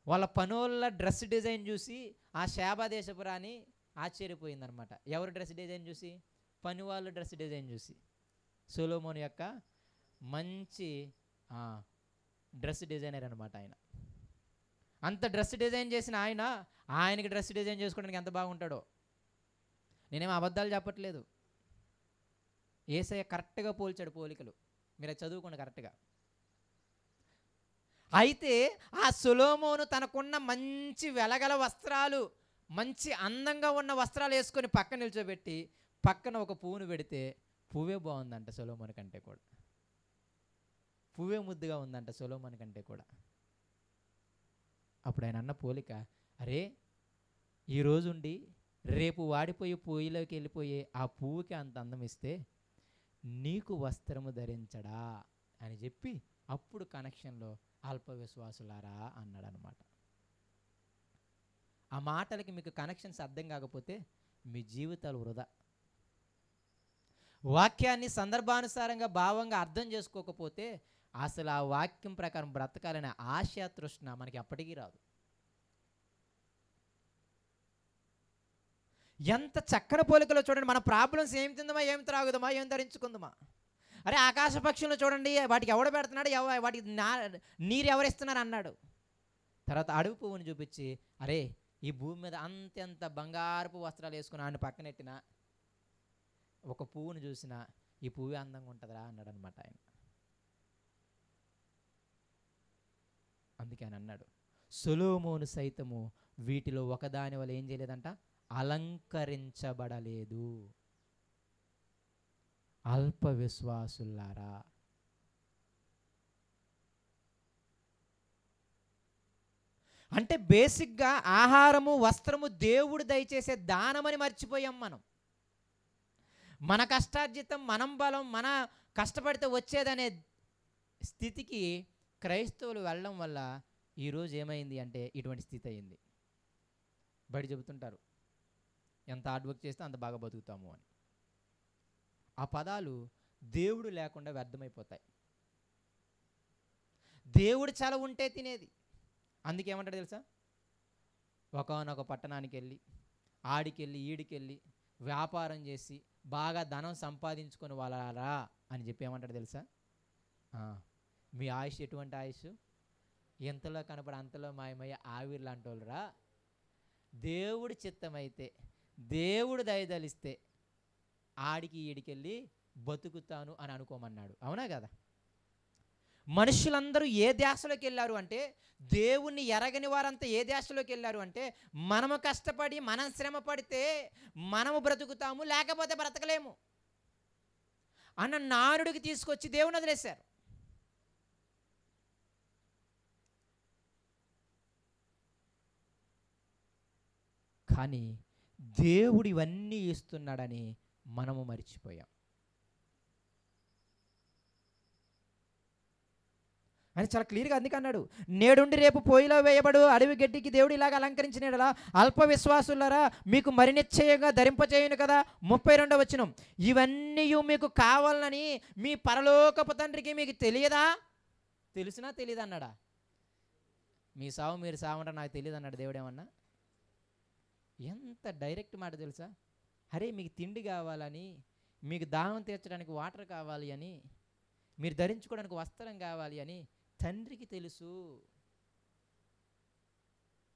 A: వాళ్ళ పనోళ్ళ డ్రెస్ డిజైన్ చూసి ఆ శాబా దేశపు రాణి ఆశ్చర్యపోయిందనమాట. ఎవరు డ్రెస్ డిజైన్ చూసి? పని వాళ్ళు డ్రెస్ డిజైన్ చూసి. సొలొమోను యొక్క మంచి డ్రెస్ డిజైనర్ అనమాట ఆయన. అంత డ్రెస్ డిజైన్ చేసిన ఆయనకి డ్రెస్ డిజైన్ చేసుకోవడానికి ఎంత బాగుంటాడో. నేనేమో అబద్ధాలు చెప్పట్లేదు. యేసయ్య కరెక్ట్గా పోల్చాడు పోలికలు, మీరు అది చదువుకోండి కరెక్ట్గా. అయితే ఆ సొలొమోను తనకున్న మంచి వెలగల వస్త్రాలు, మంచి అందంగా ఉన్న వస్త్రాలు వేసుకొని పక్కన నిల్చోబెట్టి పక్కన ఒక పువ్వును పెడితే పువ్వే బాగుందంట సొలొమోను కంటే కూడా. పువ్వే ముద్దుగా ఉందంట సొలొమోను కంటే కూడా. అప్పుడు ఆయన అన్న పోలిక, అరే ఈరోజుండి రేపు వాడిపోయి పొయ్యిలోకి వెళ్ళిపోయే ఆ పువ్వుకి అంత అందం ఇస్తే నీకు వస్త్రము ధరించడా అని చెప్పి అప్పుడు కనెక్షన్లో అల్ప విశ్వాసులారా అన్నాడు అనమాట. ఆ మాటలకి మీకు కనెక్షన్స్ అర్థం కాకపోతే మీ జీవితాలు వృధా. వాక్యాన్ని సందర్భానుసారంగా భావంగా అర్థం చేసుకోకపోతే అసలు ఆ వాక్యం ప్రకారం బ్రతకాలనే ఆశ తృష్ణ మనకి ఎప్పటికీ రాదు. ఎంత చక్కని పోలికలో చూడండి. మన ప్రాబ్లమ్స్ ఏం తిందామా, ఏం త్రాగుదామా, ఏం ధరించుకుందామా. అరే ఆకాశ పక్షులను చూడండి, వాటికి ఎవడు పెడుతున్నాడు, వాటికి నీరు ఎవరిస్తున్నారు అన్నాడు. తర్వాత అడవి పువ్వుని చూపించి, అరే ఈ భూమి మీద అంత బంగారపు వస్త్రాలు వేసుకుని ఆయన పక్కనెట్టిన ఒక పువ్వుని చూసినా ఈ పువ్వే అందంగా ఉంటుందిరా అన్నాడు అనమాట ఆయన. అందుకే ఆయన అన్నాడు, సొలొమోను సైతము వీటిలో ఒకదాని వల్ల ఏం చేయలేదంట, అలంకరించబడలేదు. అల్ప విశ్వాసులారా. అంటే బేసిక్గా ఆహారము వస్త్రము దేవుడు దయచేసే దానమని మర్చిపోయాం మనం. మన కష్టార్జితం, మనం బలం, మన కష్టపడితే వచ్చేదనే స్థితికి క్రైస్తవులు వెళ్ళడం వల్ల ఈరోజు ఏమైంది అంటే ఇటువంటి స్థితి అయింది. బయట చెబుతుంటారు ఎంత హార్డ్ వర్క్ చేస్తే అంత బాగా బతుకుతాము అని. ఆ పదాలు దేవుడు లేకుండా వ్యర్థమైపోతాయి. దేవుడు చాలా ఉంటే తినేది. అందుకేమంటాడు తెలుసా, ఒకానొక పట్టణానికి వెళ్ళి ఆడికెళ్ళి ఈడికెళ్ళి వ్యాపారం చేసి బాగా ధనం సంపాదించుకొని వాళ్ళరా అని చెప్పి ఏమంటాడు తెలుసా? మీ ఆయుష్ ఎటువంటి ఆయుష్? ఎంతలో కనపడి అంతలో మాయమయ్యే ఆవిరి లాంటి వాళ్ళరా. దేవుడి చిత్తమైతే, దేవుడు దయదలిస్తే ఆడికి ఈడికెళ్ళి బతుకుతాను అని అనుకోమన్నాడు. అవునా కదా? మనుషులందరూ ఏ దేశంలోకి వెళ్ళారు అంటే, దేవుణ్ణి ఎరగని వారంతా ఏ దేశంలోకి వెళ్ళారు అంటే, మనము కష్టపడి మనం శ్రమ పడితే మనము బ్రతుకుతాము, లేకపోతే బ్రతకలేము అన్న నానుడికి తీసుకొచ్చి దేవుని వదిలేశారు. కానీ దేవుడు ఇవన్నీ ఇస్తున్నాడని మనము మర్చిపోయాం. అని చాలా క్లియర్గా అందుకే అన్నాడు, నేడుండి రేపు పొయ్యిలో వేయబడు అడవి గడ్డికి దేవుడు ఇలాగ అలంకరించినలా అల్ప విశ్వాసులారా మీకు మరి నిశ్చయంగా ధరింపచేయును కదా. 32వ వచనం, ఇవన్నీ మీకు కావాలని మీ పరలోకపు తండ్రికి మీకు తెలియదా? తెలిసినా తెలియదు అన్నాడా? మీ సావు మీరు సావంటే నాకు తెలియదు అన్నాడు దేవుడు. ఏమన్నా ఎంత డైరెక్ట్ మాట తెలుసా? అరే మీకు తిండి కావాలని, మీకు దాహం తీర్చడానికి వాటర్ కావాలి అని, మీరు ధరించుకోవడానికి వస్త్రం కావాలి అని తండ్రికి తెలుసు.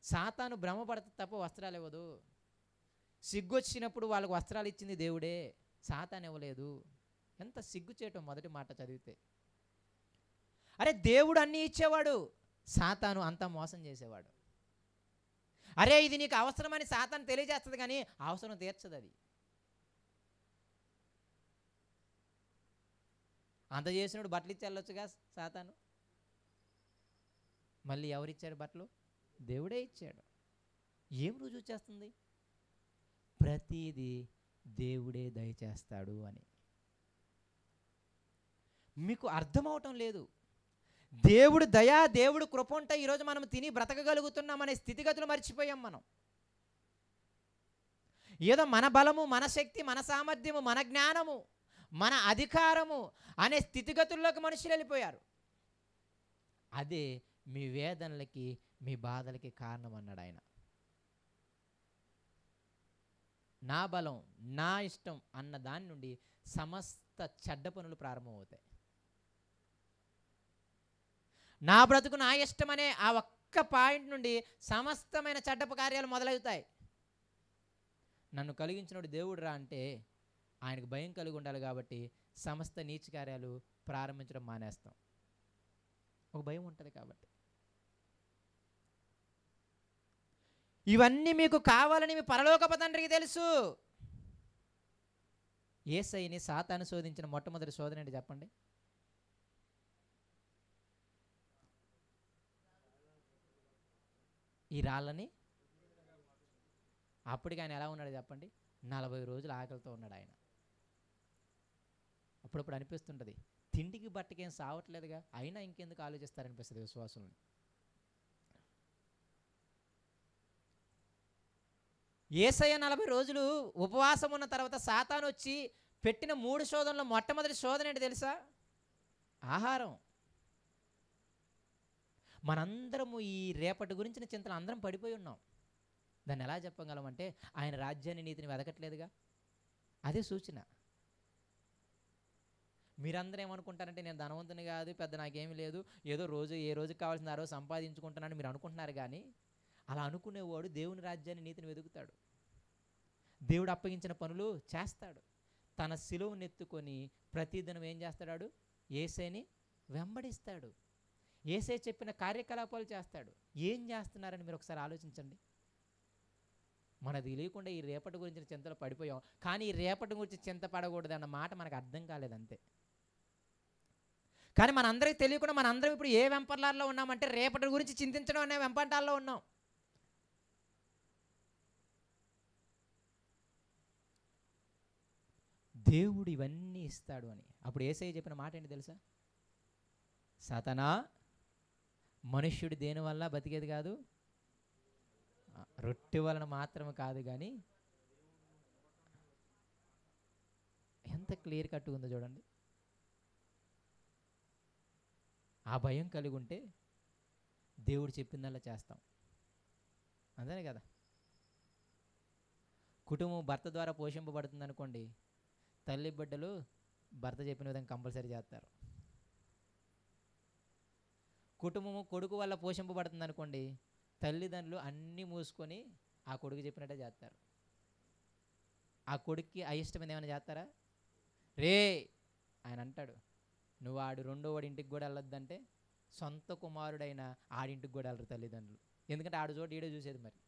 A: సాతాను భ్రమపడత తప్ప వస్త్రాలు ఇవ్వదు. సిగ్గొచ్చినప్పుడు వాళ్ళకు వస్త్రాలు ఇచ్చింది దేవుడే, సాతాను ఇవ్వలేదు. ఎంత సిగ్గు చేయటం మొదటి మాట చదివితే. అరే దేవుడు అన్నీ ఇచ్చేవాడు, సాతాను అంతా మోసం చేసేవాడు. అరే ఇది నీకు అవసరమని సాతాను తెలియజేస్తుంది కానీ అవసరం తీర్చదు. అది అంత చేసినప్పుడు బట్టలు ఇచ్చి వెళ్ళొచ్చుగా సాతాను. మళ్ళీ ఎవరిచ్చాడు బట్టలు? దేవుడే ఇచ్చాడు. ఏం రుజువు చేస్తుంది? ప్రతిదీ దేవుడే దయచేస్తాడు అని. మీకు అర్థమవటం లేదు. దేవుడు దయా, దేవుడు కృప ఉంటే ఈరోజు మనం తిని బ్రతకగలుగుతున్నామనే స్థితిగతులు మర్చిపోయాం మనం. ఏదో మన బలము, మన శక్తి, మన సామర్థ్యము, మన జ్ఞానము, మన అధికారము అనే స్థితిగతుల్లోకి మనుషులు వెళ్ళిపోయారు. అదే మీ వేదనలకి, మీ బాధలకి కారణం అన్నాడు ఆయన. నా బలం, నా ఇష్టం అన్న దాని నుండి సమస్త చెడ్డ పనులు ప్రారంభమవుతాయి. నా బ్రతుకు నా ఇష్టం అనే ఆ ఒక్క పాయింట్ నుండి సమస్తమైన చెడ్డపు కార్యాలు మొదలవుతాయి. నన్ను కలిగించినోడు దేవుడు రా అంటే ఆయనకు భయం కలిగి ఉండాలి కాబట్టి సమస్త నీచ కార్యాలు ప్రారంభించడం మానేస్తాం. ఒక భయం ఉంటుంది కాబట్టి. ఇవన్నీ మీకు కావాలని మీ పరలోకపు తండ్రికి తెలుసు. యేసయ్యని సాతాను శోధించిన మొట్టమొదటి శోధన ఏంటి చెప్పండి? ఈ రాళ్ళని. అప్పటికి ఆయన ఎలా ఉన్నాడు చెప్పండి? 40 రోజులు ఆకలితో ఉన్నాడు ఆయన. అప్పుడప్పుడు అనిపిస్తుంటుంది, తిండికి బట్టకేం సావట్లేదుగా, అయినా ఇంకెందుకు ఆలోచిస్తారనిపిస్తుంది విశ్వాసుల్ని. యేసయ్య 40 రోజులు ఉపవాసం ఉన్న తర్వాత సాతాను వచ్చి పెట్టిన 3 శోధనలో మొట్టమొదటి శోధన ఏంటి తెలుసా? ఆహారం. మనందరము ఈ రేపటి గురించిన చింతలు అందరం పడిపోయి ఉన్నాం. దాన్ని ఎలా చెప్పగలమంటే ఆయన రాజ్యాన్ని, నీతిని వెదకట్లేదుగా. అదే సూచన. మీరందరూ ఏమనుకుంటారంటే నేను ధనవంతుని కాదు, పెద్ద నాకేమీ లేదు, ఏదో రోజు ఏ రోజుకి కావాల్సిన ఆ రోజు సంపాదించుకుంటున్నాను మీరు అనుకుంటున్నారు. కానీ అలా అనుకునేవాడు దేవుని రాజ్యాన్ని, నీతిని వెతుకుతాడు. దేవుడు అప్పగించిన పనులు చేస్తాడు. తన సిలువను ఎత్తుకొని ప్రతిదినం ఏం చేస్తాడు? యేసేని వెంబడిస్తాడు. యేసే చెప్పిన కార్యకలాపాలు చేస్తాడు. ఏం చేస్తున్నారని మీరు ఒకసారి ఆలోచించండి. మనకు తెలియకుండా ఈ రేపటి గురించిన చింతలు పడిపోయాం. కానీ ఈ రేపటి గురించి చింత పడకూడదు అన్న మాట మనకు అర్థం కాలేదంతే. కానీ మనందరికీ తెలియకుండా మనందరం ఇప్పుడు ఏ వెంపర్లాల్లో ఉన్నామంటే రేపటి గురించి చింతించడం అనే వెంపంటాల్లో ఉన్నాం. దేవుడు ఇవన్నీ ఇస్తాడు అని. అప్పుడు యేసయ్య చెప్పిన మాట ఏంటి తెలుసా? సాతానా, మనుష్యుడు దేని వల్ల బతికేది కాదు, రొట్టె వలన మాత్రమే కాదు కానీ. ఎంత క్లియర్ కట్గా ఉందో చూడండి. ఆ భయం కలిగి ఉంటే దేవుడు చెప్పిందల్లా చేస్తాం. అంతేనే కదా. కుటుంబం భర్త ద్వారా పోషింపబడుతుంది అనుకోండి, తల్లి బిడ్డలు భర్త చెప్పిన విధంగా కంపల్సరీ చేస్తారు. కుటుంబము కొడుకు వల్ల పోషింపబడుతుంది అనుకోండి, తల్లిదండ్రులు అన్నీ మూసుకొని ఆ కొడుకు చెప్పినట్టే చేస్తారు. ఆ కొడుక్కి అయిష్టమైంది ఏమైనా చేస్తారా? రే ఆయన అంటాడు, నువ్వు ఆడు రెండో వాడి ఇంటికి కూడా వెళ్ళొద్దంటే సొంత కుమారుడైన ఆడింటికి కూడా వెళ్ళరు తల్లిదండ్రులు. ఎందుకంటే ఆడు చోటు ఈడే చూసేది. మరి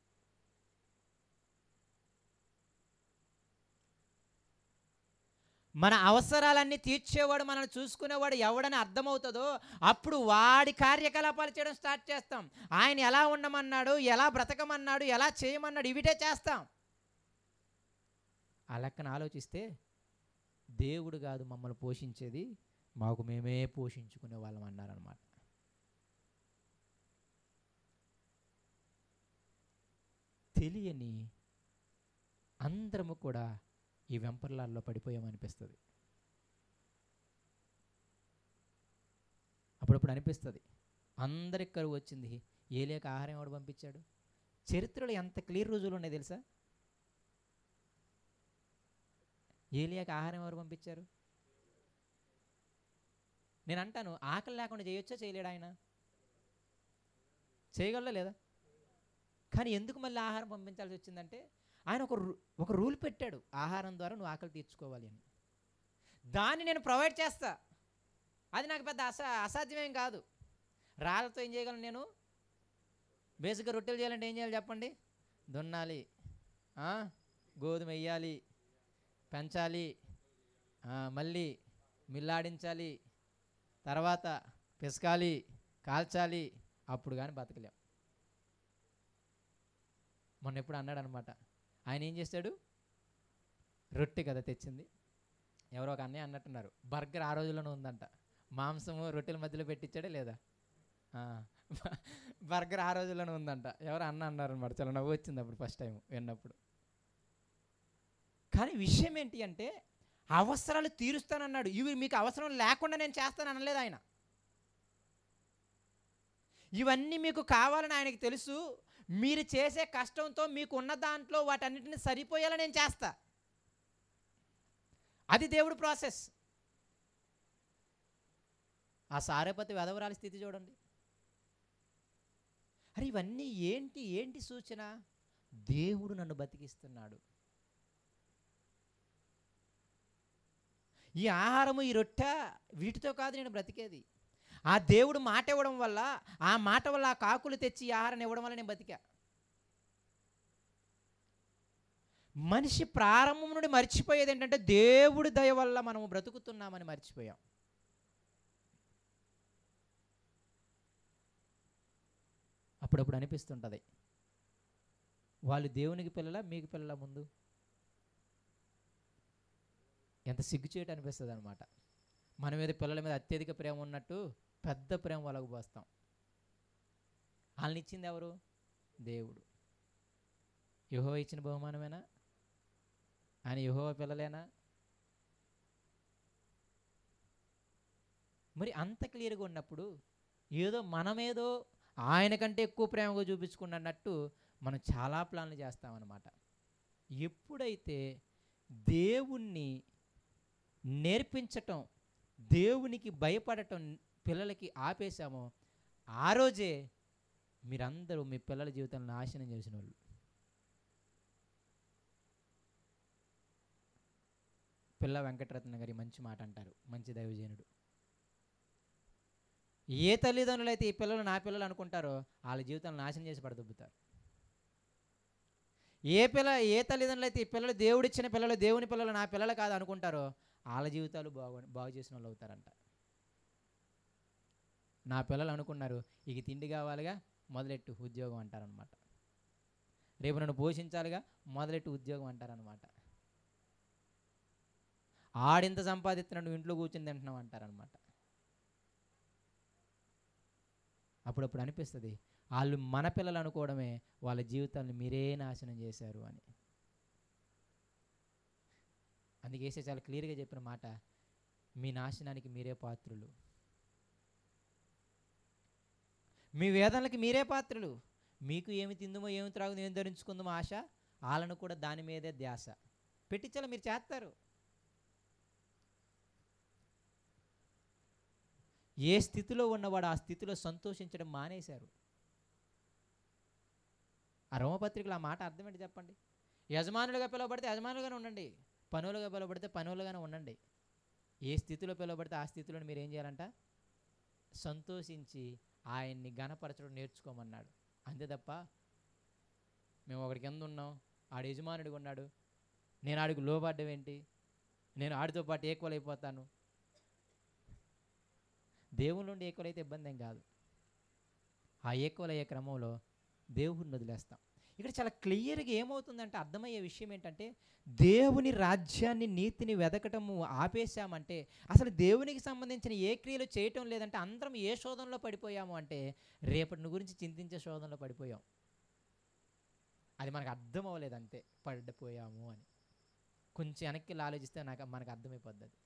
A: మన అవసరాలన్నీ తీర్చేవాడు, మనల్ని చూసుకునేవాడు ఎవడని అర్థమవుతుందో అప్పుడు వాడి కార్యకలాపాలు చేయడం స్టార్ట్ చేస్తాం. ఆయన ఎలా ఉండమన్నాడు, ఎలా బ్రతకమన్నాడు, ఎలా చేయమన్నాడు, ఇవిటే చేస్తాం. ఆ లెక్కన ఆలోచిస్తే దేవుడు కాదు మమ్మల్ని పోషించేది, మాకు మేమే పోషించుకునే వాళ్ళం అన్నారనమాట. తెలియని అందరము కూడా ఈ వెంపర్లాల్లో పడిపోయామనిపిస్తుంది. అప్పుడప్పుడు అనిపిస్తుంది, అందరికి కరువు వచ్చింది, ఏలియాకి ఆహారం ఎవడు పంపించాడు? చరిత్రలో ఎంత క్లియర్ రుజువులు ఉన్నాయి తెలుసా? ఏలియాకి ఆహారం ఎవరు పంపించారు? నేను అంటాను, ఆకలి లేకుండా చేయొచ్చా చేయలేడా ఆయన? చేయగలరా లేదా? కానీ ఎందుకు మళ్ళీ ఆహారం పంపించాల్సి వచ్చిందంటే ఆయన ఒక రూల్ పెట్టాడు, ఆహారం ద్వారా నువ్వు ఆకలి తీర్చుకోవాలి అని. దాన్ని నేను ప్రొవైడ్ చేస్తా, అది నాకు పెద్ద అసాధ్యమేం కాదు. రాళ్ళతో ఏం చేయగలను నేను? బేసిక్గా రొట్టెలు చేయాలంటే ఏం చేయాలి చెప్పండి? దున్నాలి, గోధుమ వేయాలి, పెంచాలి, మళ్ళీ మిల్లాడించాలి, తర్వాత పిసకాలి, కాల్చాలి, అప్పుడు కానీ బతకలేం. మొన్న ఎప్పుడు అన్నాడు అనమాట, ఆయన ఏం చేశాడు? రొట్టె కదా తెచ్చింది. ఎవరో ఒక అన్నయ్య అన్నట్టున్నారు, బర్గర్ ఆ రోజుల్లోనే ఉందంట, మాంసము రొట్టెల మధ్యలో పెట్టించాడే లేదా? బర్గర్ ఆ రోజుల్లోనే ఉందంట. ఎవరు అన్నారు అనమాట. చాలా నవ్వు వచ్చింది అప్పుడు ఫస్ట్ టైం విన్నప్పుడు. కానీ విషయం ఏంటి అంటే అవసరాలు తీరుస్తానన్నాడు. ఇవి మీకు అవసరం లేకుండా నేను చేస్తాను అనలేదు ఆయన. ఇవన్నీ మీకు కావాలని ఆయనకి తెలుసు. మీరు చేసే కష్టంతో మీకు ఉన్న దాంట్లో వాటన్నిటిని సరిపోయేలా నేను చేస్తా. అది దేవుడు ప్రాసెస్. ఆ సారేపతి వెధవరాలి స్థితి చూడండి. అరే ఇవన్నీ ఏంటి సూచన? దేవుడు నన్ను బతికిస్తున్నాడు. ఈ ఆహారము, ఈ రొట్టె, వీటితో కాదు నేను బ్రతికేది. ఆ దేవుడు మాట ఇవ్వడం వల్ల, ఆ మాట వల్ల ఆ కాకులు తెచ్చి ఈ ఆహారాన్ని ఇవ్వడం వల్ల నేను బతికా. మనిషి ప్రారంభం నుండి మర్చిపోయేది ఏంటంటే దేవుడి దయ వల్ల మనము బ్రతుకుతున్నామని మర్చిపోయాం. అప్పుడప్పుడు అనిపిస్తుంటుంది, వాళ్ళు దేవునికి పిల్లలా మీకు పిల్లల ముందు? ఎంత సిగ్గుచేటు అనిపిస్తుంది అనమాట. మన మీద పిల్లల మీద అత్యధిక ప్రేమ ఉన్నట్టు పెద్ద ప్రేమ వాళ్ళకు పోస్తాం. వాళ్ళని ఇచ్చింది ఎవరు? దేవుడు. యెహోవా ఇచ్చిన బహుమానమేనా? ఆయన యెహోవా పిల్లలేనా? మరి అంత క్లియర్గా ఉన్నప్పుడు మనమేదో ఆయన కంటే ఎక్కువ ప్రేమగా చూపించుకున్నట్టు మనం చాలా ప్లాన్లు చేస్తామన్నమాట. ఎప్పుడైతే దేవుణ్ణి నేర్పించటం, దేవునికి భయపడటం పిల్లలకి ఆపేశామో ఆ రోజే మీరందరూ మీ పిల్లల జీవితాలను నాశనం చేసిన వాళ్ళు. పిల్ల వెంకటరత్న గారి మంచి మాట అంటారు, మంచి దైవజనుడు. ఏ తల్లిదండ్రులు అయితే ఈ పిల్లలు నా పిల్లలు అనుకుంటారో వాళ్ళ జీవితాలను నాశనం చేసి పడదొబ్బుతారు. ఏ తల్లిదండ్రులు అయితే ఈ పిల్లలు దేవుడిచ్చిన పిల్లలు, దేవుని పిల్లలు నా పిల్లలు కాదు అనుకుంటారో వాళ్ళ జీవితాలు బాగు చేసిన వాళ్ళు అవుతారంట. నా పిల్లలు అనుకున్నారు, ఇక తిండి కావాలిగా మొదలెట్టు ఉద్యోగం అంటారనమాట. రేపు నన్ను పోషించాలిగా మొదలెట్టు ఉద్యోగం అంటారనమాట. ఆడింత సంపాదిస్తున్నాడు, నువ్వు ఇంట్లో కూర్చుని తింటున్నావు అంటారనమాట. అప్పుడప్పుడు అనిపిస్తుంది వాళ్ళు మన పిల్లలు అనుకోవడమే వాళ్ళ జీవితాలను మీరే నాశనం చేశారు అని. అందుకే యేసు చాలా క్లియర్గా చెప్పిన మాట, మీ నాశనానికి మీరే పాత్రులు, మీ వేదనలకి మీరే పాత్రులు. మీకు ఏమి తిందుమో, ఏమి త్రాగుదో, ఏమి ధరించుకుందామో ఆశ వాళ్ళను కూడా దాని మీదే ధ్యాస పెట్టించాలి. మీరు చేస్తారు. ఏ స్థితిలో ఉన్నవాడు ఆ స్థితిలో సంతోషించడం మానేశారు. ఆ రోమపత్రికలో ఆ మాట అర్థం ఏంటి చెప్పండి? యజమానులుగా పిలువబడితే యజమానులుగానే ఉండండి, పనులుగా పిలువబడితే పనులుగానే ఉండండి. ఏ స్థితిలో పిలువబడితే ఆ స్థితిలో మీరు ఏం చేయాలంట? సంతోషించి ఆయన్ని ఘనపరచడం నేర్చుకోమన్నాడు. అంతే తప్ప మేము ఒకడికి కింద ఉన్నాం, ఆడు యజమానుడిగా ఉన్నాడు, నేను ఆడికి లోబడ్డం ఏంటి, నేను ఆడితో పాటు ఈక్వల్ అయిపోతాను. దేవుని నుండి ఈక్వల్ అయితే ఇబ్బంది ఏం కాదు. ఆ ఈక్వల్ అయ్యే క్రమంలో దేవుడిని వదిలేస్తాం. ఇక్కడ చాలా క్లియర్గా ఏమవుతుందంటే అర్థమయ్యే విషయం ఏంటంటే, దేవుని రాజ్యాన్ని నీతిని వెదకటము ఆపేశామంటే, అసలు దేవునికి సంబంధించిన ఏ క్రియలు చేయటం లేదంటే అందరం ఏ శోధనలో పడిపోయాము అంటే రేపటిని గురించి చింతించే శోధనలో పడిపోయాం. అది మనకు అర్థం అవ్వలేదు, అంతే పడిపోయాము అని. కొంచెం వెనక్కి ఆలోచిస్తే మనకు అర్థమైపోద్ది. అది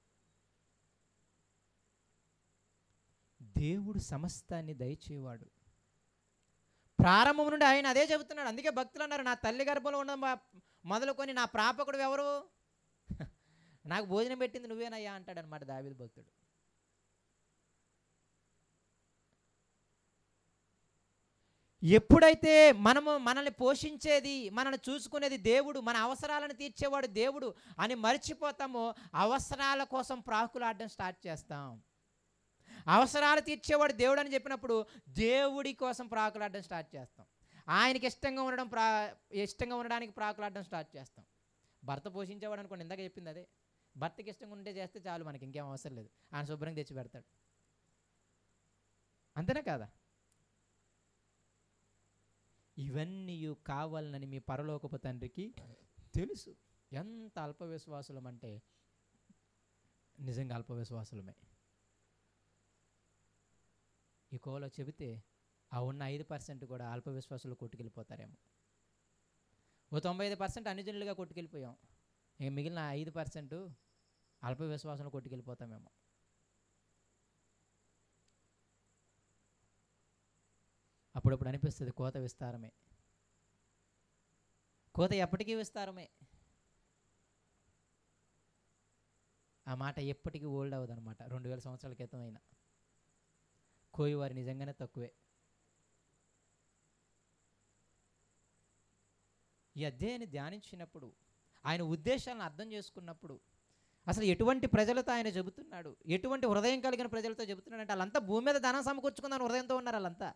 A: దేవుడు సమస్తాన్ని దయచేవాడు. ప్రారంభం నుండి ఆయన అదే చెబుతున్నాడు. అందుకే భక్తులు అన్నారు, నా తల్లి గర్భంలో ఉన్న మొదలుకొని నా ప్రాపకుడు ఎవరు, నాకు భోజనం పెట్టింది నువ్వేనయ్యా అంటాడు అనమాట దావీదు భక్తుడు. ఎప్పుడైతే మనల్ని పోషించేది, మనల్ని చూసుకునేది దేవుడు, మన అవసరాలను తీర్చేవాడు దేవుడు అని మర్చిపోతామో అవసరాల కోసం ప్రాకులాడడం స్టార్ట్ చేస్తాం. అవసరాలు తీర్చేవాడు దేవుడు అని చెప్పినప్పుడు దేవుడి కోసం ప్రాకులాడడం స్టార్ట్ చేస్తాం. ఆయనకి ఇష్టంగా ఉండడానికి ప్రాకులాడడం స్టార్ట్ చేస్తాం. భర్త పోషించేవాడు అనుకోండి, ఇందాక చెప్పింది అదే. భర్తకి ఇష్టంగా ఉంటే చేస్తే చాలు, మనకి ఇంకేం అవసరం లేదు, ఆయన శుభ్రంగా తెచ్చి పెడతాడు. అంతేనా కాదా? ఇవన్నీ కావాలని మీ పరలోకపు తండ్రికి తెలుసు. ఎంత అల్పవిశ్వాసులం అంటే నిజంగా అల్పవిశ్వాసులమే. ఈ కోలో చెబితే ఆ ఉన్న 5% కూడా అల్పవిశ్వాసులు కొట్టుకెళ్ళిపోతారేమో. ఓ 95% అన్యజనులుగా కొట్టుకెళ్ళిపోయాం, ఇక మిగిలిన 5% అల్పవిశ్వాసంలో కొట్టుకెళ్ళిపోతామేమో. అప్పుడప్పుడు అనిపిస్తుంది కోత విస్తారమే. కోత ఎప్పటికీ విస్తారమే. ఆ మాట ఎప్పటికీ ఓల్డ్ అవ్వదు అనమాట. 2000 సంవత్సరాల క్రితం అయినా కోయివారు నిజంగానే తక్కువే. ఈ అధ్యాయాన్ని ధ్యానించినప్పుడు, ఆయన ఉద్దేశాలను అర్థం చేసుకున్నప్పుడు, అసలు ఎటువంటి ప్రజలతో ఆయన చెబుతున్నాడు, ఎటువంటి హృదయం కలిగిన ప్రజలతో చెబుతున్నాడు అంటే వాళ్ళంతా భూమి మీద ధనం సమకూర్చుకుందామని హృదయంతో ఉన్నారు. వాళ్ళంతా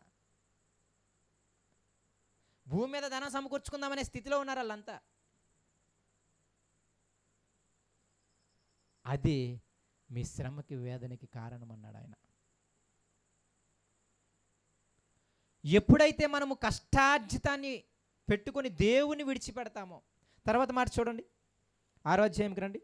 A: భూమి మీద ధనం సమకూర్చుకుందామనే స్థితిలో ఉన్నారు వాళ్ళంతా. అది మీ శ్రమకి వేదనకి కారణం అన్నాడు ఆయన. ఎప్పుడైతే మనము కష్టార్జితాన్ని పెట్టుకొని దేవుని విడిచిపెడతామో, తర్వాత మాట చూడండి, 6వ అధ్యాయంకి రండి.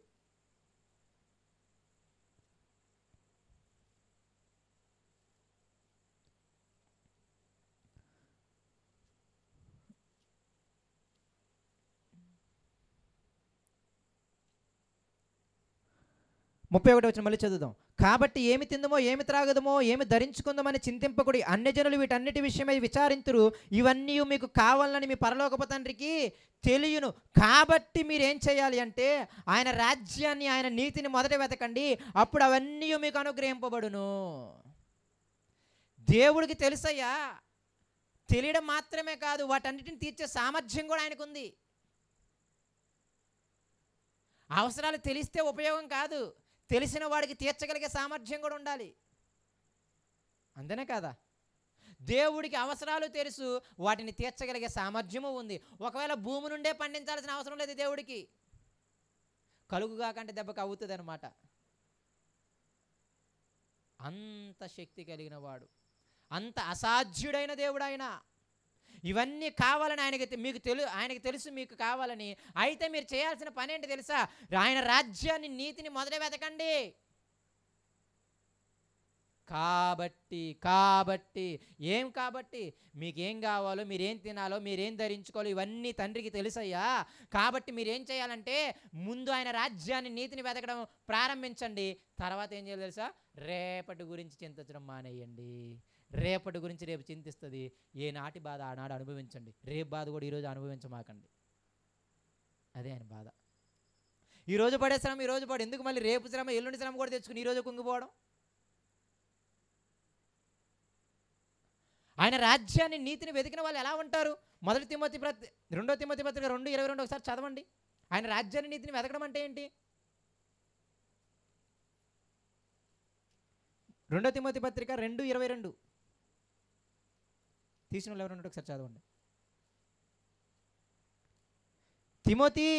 A: ముప్పై 31 వచనం మళ్ళీ చదువుదాం. కాబట్టి ఏమి తిందమో, ఏమి త్రాగదమో, ఏమి ధరించుకుందామని చింతింపకుడి, అన్యజనులు వీటన్నిటి విషయమై విచారింతురు, ఇవన్నీ మీకు కావాలని మీ పరలోకపు తండ్రికి తెలియను. కాబట్టి మీరేం చేయాలి అంటే ఆయన రాజ్యాన్ని, ఆయన నీతిని మొదట వెతకండి, అప్పుడు అవన్నీ మీకు అనుగ్రహింపబడును. దేవుడికి తెలుసయ్యా, తెలియడం మాత్రమే కాదు, వాటన్నిటిని తీర్చే సామర్థ్యం కూడా ఆయనకు ఉంది. అవసరాలు తెలిస్తే ఉపయోగం కాదు, తెలిసిన వాడికి తీర్చగలిగే సామర్థ్యం కూడా ఉండాలి. అంతేనే కాదా? దేవుడికి అవసరాలు తెలుసు, వాటిని తీర్చగలిగే సామర్థ్యము ఉంది. ఒకవేళ భూమి నుండే పండించాల్సిన అవసరం లేదు దేవుడికి, కలుగుగా కంటే దెబ్బకు అవుతుంది అనమాట. అంత శక్తి కలిగిన వాడు, అంత అసాధ్యుడైన దేవుడు ఆయన. ఇవన్నీ కావాలని ఆయనకి తెలుసు మీకు కావాలని. అయితే మీరు చేయాల్సిన పని ఏంటి తెలుసా? ఆయన రాజ్యాన్ని, నీతిని మొదట వెతకండి. కాబట్టి మీకేం కావాలో, మీరేం తినాలో, మీరేం ధరించుకోవాలో ఇవన్నీ తండ్రికి తెలుసయ్యా. కాబట్టి మీరేం చేయాలంటే ముందు ఆయన రాజ్యాన్ని, నీతిని వెతకడం ప్రారంభించండి. తర్వాత ఏం చేయాలి తెలుసా? రేపటి గురించి చింతించడం మానేయండి. రేపటి గురించి రేపు చింతిస్తుంది. ఏ నాటి బాధ ఆనాడు అనుభవించండి, రేపు బాధ కూడా ఈరోజు అనుభవించమాకండి. అదే ఆయన బాధ. ఈరోజు పడే శ్రమ ఈరోజు పడు, ఎందుకు మళ్ళీ రేపు శ్రమ ఎల్లుండి శ్రమ కూడా తెచ్చుకుని ఈరోజు కుంగిపోవడం? ఆయన రాజ్యాన్ని నీతిని వెతికిన వాళ్ళు ఎలా ఉంటారు? 2 తిమోతి పత్రిక 2:22 ఒకసారి చదవండి. ఆయన రాజ్యాన్ని నీతిని వెతకడం అంటే ఏంటి? 2 తిమోతి పత్రిక 2:22 తీసిన వాళ్ళు ఎవరు ఒకసారి చదవండి. తిమోతి,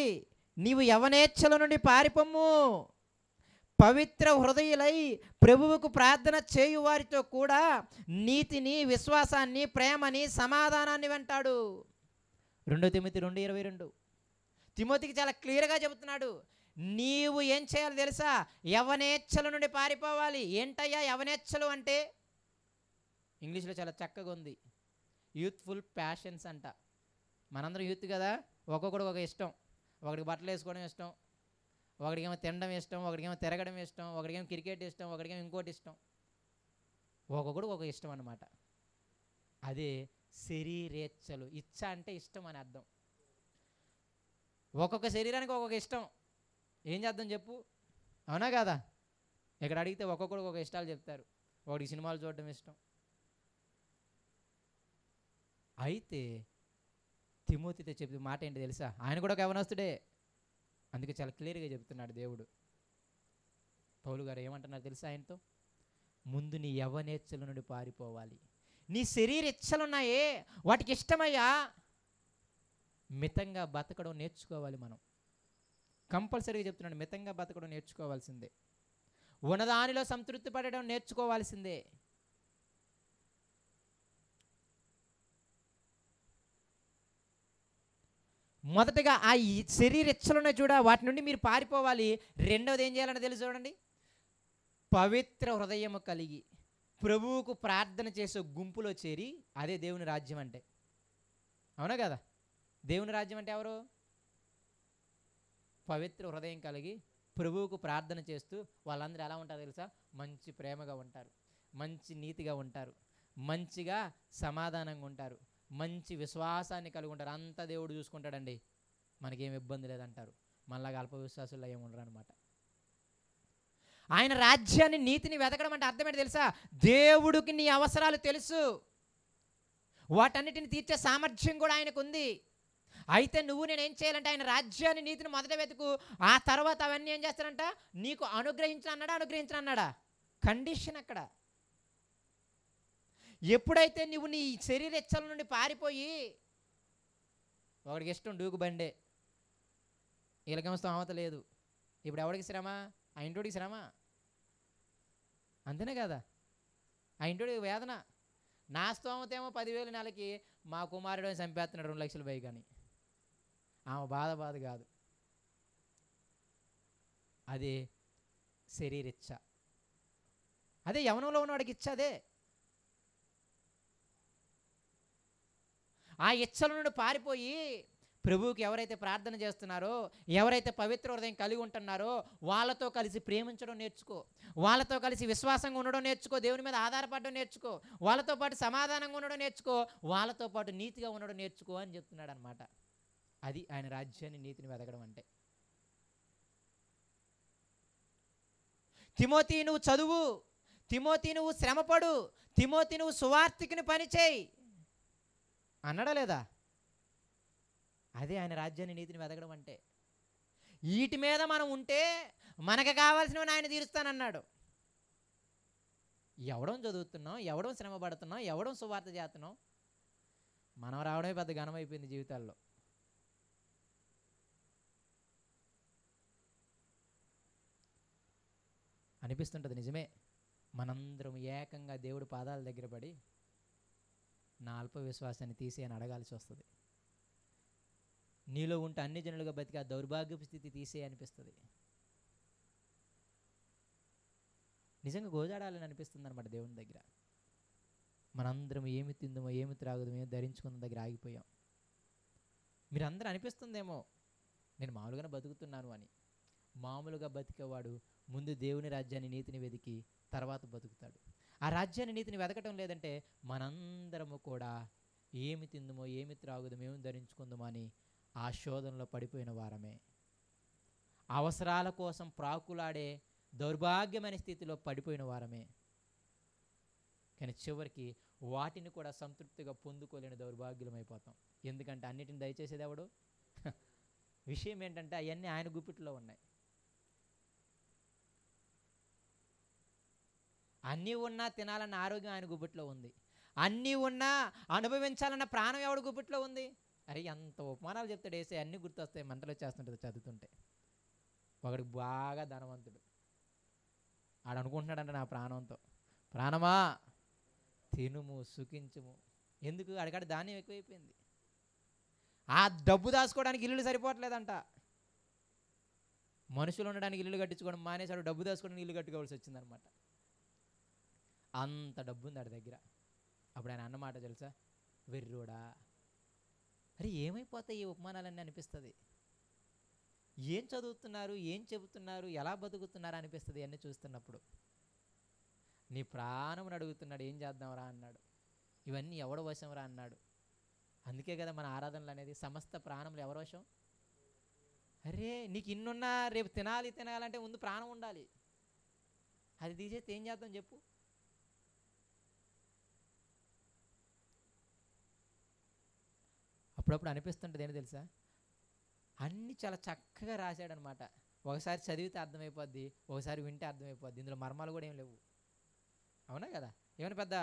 A: నీవు యవనేచ్ఛల నుండి పారిపొమ్ము, పవిత్ర హృదయులై ప్రభువుకు ప్రార్థన చేయు వారితో కూడా నీతిని, విశ్వాసాన్ని, ప్రేమని, సమాధానాన్ని వెంటాడు. 2 తిమోతి 2:22 తిమోతికి చాలా క్లియర్గా చెబుతున్నాడు. నీవు ఏం చేయాలి తెలుసా? యవనేచ్ఛల నుండి పారిపోవాలి. ఏంటయ్యా యవనేచ్ఛలు అంటే? ఇంగ్లీష్లో చాలా చక్కగా ఉంది, యూత్ఫుల్ ప్యాషన్స్ అంట. మనందరం యూత్ కదా, ఒక్కొక్కడు ఒక ఇష్టం. ఒకడికి బట్టలు వేసుకోవడం ఇష్టం, ఒకడికేమో తినడం ఇష్టం, ఒకడికేమో తిరగడం ఇష్టం, ఒకడికేమో క్రికెట్ ఇష్టం, ఒకడికేమో ఇంకోటి ఇష్టం. ఒక్కొక్కడు ఒక ఇష్టం అన్నమాట. అదే శరీరేచ్ఛలు. ఇచ్చ అంటే ఇష్టం అని అర్థం. ఒక్కొక్క శరీరానికి ఒక్కొక్క ఇష్టం. ఏం చేద్దాం చెప్పు, అవునా కదా? ఇక్కడ అడిగితే ఒక్కొక్కడు ఒక ఇష్టాలు చెప్తారు. ఒకడికి సినిమాలు చూడడం ఇష్టం. అయితే తిమోతితో చెప్పే మాట ఏంటి తెలుసా? ఆయన కూడా ఒక యవనస్తుడే, అందుకే చాలా క్లియర్గా చెప్తున్నాడు దేవుడు. పౌలు గారు ఏమంటున్నారు తెలుసా ఆయనతో? ముందు నీ యవనేచ్ఛల నుండి పారిపోవాలి. నీ శరీర ఇచ్చలున్నాయే వాటికి ఇష్టమయ్యా మితంగా బతకడం నేర్చుకోవాలి. మనం కంపల్సరీగా చెప్తున్నాడు, మితంగా బతకడం నేర్చుకోవాల్సిందే. ఉన్నదానిలో సంతృప్తి పడడం నేర్చుకోవాల్సిందే. మొదటగా ఆ శరీర ఇచ్చలున్నాయి చూడ, వాటి నుండి మీరు పారిపోవాలి. రెండవది ఏం చేయాలని తెలుసు చూడండి, పవిత్ర హృదయము కలిగి ప్రభువుకు ప్రార్థన చేసే గుంపులో చేరి, అదే దేవుని రాజ్యం అంటే. అవునా కదా? దేవుని రాజ్యం అంటే ఎవరు? పవిత్ర హృదయం కలిగి ప్రభువుకు ప్రార్థన చేస్తూ వాళ్ళందరూ ఎలా ఉంటారు తెలుసా? మంచి ప్రేమగా ఉంటారు, మంచి నీతిగా ఉంటారు, మంచిగా సమాధానంగా ఉంటారు, మంచి విశ్వాసాన్ని కలిగి ఉంటారు. అంతా దేవుడు చూసుకుంటాడండి, మనకేం ఇబ్బంది లేదంటారు. మనలాగా అల్ప విశ్వాసుల్లో ఏమి ఉండరు అనమాట. ఆయన రాజ్యాన్ని నీతిని వెతకడం అంటే అర్థం ఏంటి తెలుసా? దేవుడికి నీ అవసరాలు తెలుసు, వాటన్నిటిని తీర్చే సామర్థ్యం కూడా ఆయనకు ఉంది. అయితే నువ్వు నేనేం చేయాలంటే ఆయన రాజ్యాన్ని నీతిని మొదట వెతుకు, ఆ తర్వాత అవన్నీ ఏం చేస్తారంట? నీకు అనుగ్రహించనన్నాడా? కండిషన్ అక్కడ. ఎప్పుడైతే నువ్వు నీ శరీర ఇచ్చల నుండి పారిపోయి, ఒకడికి ఇష్టం డూకు బండే, వీళ్ళకేమో స్తోమత లేదు, ఇప్పుడు ఎవడికి శ్రమ? ఆ ఇంటోడికి శ్రమ, అంతేనే కదా? ఆ ఇంటోడికి వేదన. నా స్తోమత ఏమో 10,000 నెలకి, మా కుమారుడు చంపేస్తున్నాడు 2 లక్షల పై. కానీ ఆమె బాధ కాదు, అదే శరీరిచ్చ. అదే యవనంలో ఉన్నవాడికి ఇచ్చ. అదే ఆ ఇచ్చల నుండి పారిపోయి ప్రభువుకి ఎవరైతే ప్రార్థన చేస్తున్నారో, ఎవరైతే పవిత్ర హృదయం కలిగి ఉంటున్నారో వాళ్ళతో కలిసి ప్రేమించడం నేర్చుకో, వాళ్ళతో కలిసి విశ్వాసంగా ఉండడం నేర్చుకో, దేవుని మీద ఆధారపడడం నేర్చుకో, వాళ్ళతో పాటు సమాధానంగా ఉండడం నేర్చుకో, వాళ్ళతో పాటు నీతిగా ఉండడం నేర్చుకో అని చెప్తున్నాడు అనమాట. అది ఆయన రాజ్యాన్ని నీతిని వెతకడం అంటే. తిమోతి నువ్వు చదువు, తిమోతి నువ్వు శ్రమపడు, తిమోతి నువ్వు సువార్తికుని పనిచేయి అన్నాడా లేదా? అదే ఆయన రాజ్యాన్ని నీతిని వెతకడం అంటే. వీటి మీద మనం ఉంటే మనకు కావాల్సినవి ఆయన తీరుస్తానన్నాడు. ఎవడం చదువుతున్నాం, ఎవడం శ్రమ పడుతున్నాం, ఎవడం సువార్త చేస్తున్నాం, మనం రావడమే పెద్ద ఘనమైపోయింది జీవితాల్లో. అనిపిస్తుంటుంది, నిజమే. మనందరం ఏకంగా దేవుడి పాదాల దగ్గర పడి నా అల్ప విశ్వాసాన్ని తీసి అని అడగాల్సి వస్తుంది. నీలో ఉంటే అన్ని జనులుగా బతికి ఆ దౌర్భాగ్యపు స్థితి తీసే అనిపిస్తుంది. నిజంగా గోజాడాలని అనిపిస్తుంది అనమాట దేవుని దగ్గర. మనందరం ఏమి తిందమో, ఏమి త్రాగుదమో, ఏమి ధరించుకున్న దగ్గర ఆగిపోయాం. మీరందరూ అనిపిస్తుందేమో నేను మామూలుగానే బతుకుతున్నాను అని. మామూలుగా బతికేవాడు ముందు దేవుని రాజ్యాన్ని నీతిని వెతికి తర్వాత బతుకుతాడు. ఆ రాజ్యాన్ని నీతిని వెతకటం లేదంటే మనందరము కూడా ఏమి తిందుమో, ఏమి త్రాగుదమో, ఏమి ధరించుకుందామో అని ఆ శోధనలో పడిపోయిన వారమే. అవసరాల కోసం ప్రాకులాడే దౌర్భాగ్యమైన స్థితిలో పడిపోయిన వారమే. కానీ చివరికి వాటిని కూడా సంతృప్తిగా పొందుకోలేని దౌర్భాగ్యులమైపోతాం. ఎందుకంటే అన్నిటిని దయచేసేది ఎవడు? విషయం ఏంటంటే అవన్నీ ఆయన గుప్పిట్లో ఉన్నాయి. అన్నీ ఉన్నా తినాలన్న ఆరోగ్యం ఆయన గుప్పిట్లో ఉంది. అన్నీ ఉన్నా అనుభవించాలన్న ప్రాణం ఎవడు గుప్పిట్లో ఉంది? అరే ఎంత ఉపమానాలు చెప్తాడు వేసే, అన్నీ గుర్తొస్తాయి, మంటలు వచ్చేస్తుంటుంది చదువుతుంటే. ఒకడికి బాగా ధనవంతుడు, ఆడు అనుకుంటున్నాడంట నా ప్రాణంతో, ప్రాణమా తినుము సుఖించుము. ఎందుకు? అడిగాడు ధాన్యం ఎక్కువైపోయింది. ఆ డబ్బు దాచుకోవడానికి ఇల్లులు సరిపోవట్లేదంట. మనుషులు ఉండడానికి ఇల్లు కట్టించుకోవడం మానేశాడు, డబ్బు దాచుకోవడానికి ఇల్లు కట్టుకోవాల్సి వచ్చిందనమాట. అంత డబ్బు ఉంది ఆడి దగ్గర. అప్పుడు ఆయన అన్నమాట తెలుసా? వెర్రోడా, అరే ఏమైపోతాయి ఈ ఉపమానాలన్నీ అనిపిస్తుంది. ఏం చదువుతున్నారు, ఏం చెబుతున్నారు, ఎలా బతుకుతున్నారు అనిపిస్తుంది అన్నీ చూస్తున్నప్పుడు. నీ ప్రాణమును అడుగుతున్నాడు, ఏం చేద్దాంరా అన్నాడు. ఇవన్నీ ఎవడ వశంరా అన్నాడు. అందుకే కదా మన ఆరాధనలు అనేది సమస్త ప్రాణములు ఎవరి వశం? అరే నీకు ఇన్నున్నా రేపు తినాలంటే ముందు ప్రాణం ఉండాలి. అది తీసేస్తే ఏం చేద్దాం చెప్పు? అప్పుడప్పుడు అనిపిస్తుంటుంది ఏంటి తెలుసా, అన్నీ చాలా చక్కగా రాశాడనమాట. ఒకసారి చదివితే అర్థమైపోద్ది, ఒకసారి వింటే అర్థమైపోద్ది. ఇందులో మర్మాలు కూడా ఏం లేవు. అవునా కదా? ఏమైనా పెద్ద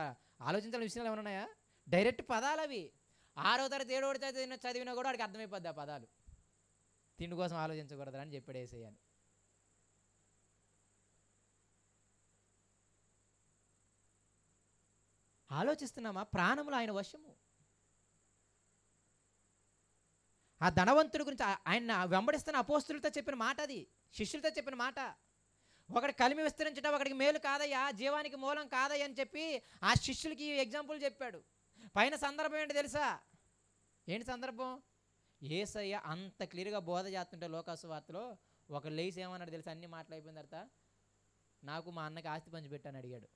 A: ఆలోచించాల్సిన విషయాలు ఏమైనా ఉన్నాయా? డైరెక్ట్ పదాలు అవి. 6వ తరగతి 7వ తరగతి చదివినా కూడా వాడికి అర్థమైపోద్ది ఆ పదాలు. తిండి కోసం ఆలోచించకూడదని చెప్పాడు యేసయ్య అని. ఆలోచిస్తున్నామా? ప్రాణములు ఆయన వశము. ఆ ధనవంతుడి గురించి ఆయన వెంబడిస్తున్న అపోస్తులతో చెప్పిన మాట, అది శిష్యులతో చెప్పిన మాట. ఒకటి కలిమి విస్తరించడం ఒకడికి మేలు కాదయ్యా, జీవానికి మూలం కాదయ్యా అని చెప్పి ఆ శిష్యులకి ఎగ్జాంపుల్ చెప్పాడు. పైన సందర్భం ఏంటి తెలుసా? ఏంటి సందర్భం? యేసయ్య అంత క్లియర్గా బోధ చేస్తుంటే లోకాసువార్తలో ఒక లేసి ఏమన్నాడు తెలుసా? అన్ని మాటలు అయిపోయిన తర్వాత నాకు మా అన్నకి ఆస్తి పంచి పెట్టాను అడిగాడు.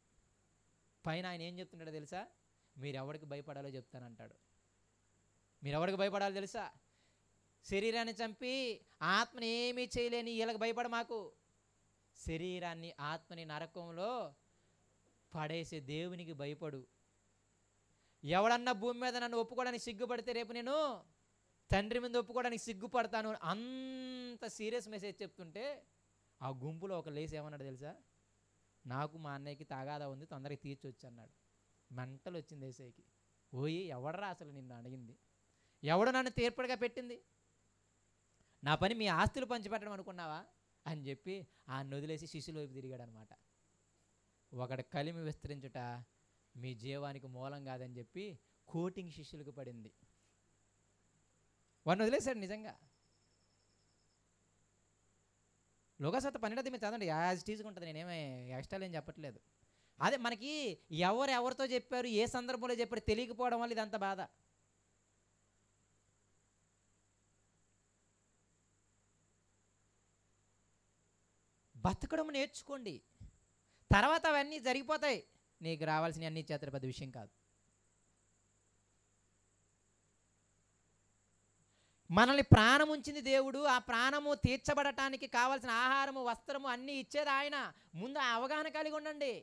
A: పైన ఆయన ఏం చెప్తున్నాడో తెలుసా? మీరెవరికి భయపడాలో చెప్తానంటాడు. మీరెవరికి భయపడాలో తెలుసా? శరీరాన్ని చంపి ఆత్మని ఏమీ చేయలేని వీళ్ళకి భయపడ మాకు. శరీరాన్ని ఆత్మని నరకంలో పడేసే దేవునికి భయపడు. ఎవడన్నా భూమి మీద నన్ను ఒప్పుకోవడానికి సిగ్గుపడితే రేపు నేను తండ్రి మీద ఒప్పుకోవడానికి సిగ్గుపడతాను. అంత సీరియస్ మెసేజ్ చెప్తుంటే ఆ గుంపులో ఒక లేసి ఏమన్నాడు తెలుసా? నాకు మా అన్నయ్యకి తగాదా ఉంది, తొందరగా తీర్చొచ్చు అన్నాడు. మెంటలు వచ్చింది యేసయ్యకి. ఓయి ఎవడరా అసలు నిన్ను అడిగింది? ఎవడు నన్ను తీర్పుడుగా పెట్టింది? నా పని మీ ఆస్తులు పంచిపెట్టడం అనుకున్నావా అని చెప్పి ఆ వదిలేసి శిష్యుల వైపు తిరిగాడు అనమాట. ఒకటి కలిమి విస్తరించుట మీ జీవానికి మూలం కాదని చెప్పి కోటింగ్ శిష్యులకు పడింది. వాడిని వదిలేశాడు నిజంగా. లోకాసువార్త 12 మీరు చదవండి, యాజ్ టీజ్గా ఉంటుంది. నేనేమే ఎక్స్ట్రాలు ఏం చెప్పట్లేదు. అదే మనకి ఎవరితో చెప్పారు, ఏ సందర్భంలో చెప్పారు తెలియకపోవడం వల్ల ఇదంత బాధ. బతకడం నేర్చుకోండి, తర్వాత అవన్నీ జరిగిపోతాయి. నీకు రావాల్సిన అన్ని చేతల పెద్ద విషయం కాదు. మనల్ని ప్రాణం ఉంచింది దేవుడు. ఆ ప్రాణము తీర్చబడటానికి కావాల్సిన ఆహారము వస్త్రము అన్నీ ఇచ్చేది ఆయన. ముందు ఆ అవగాహన కలిగి ఉండండి.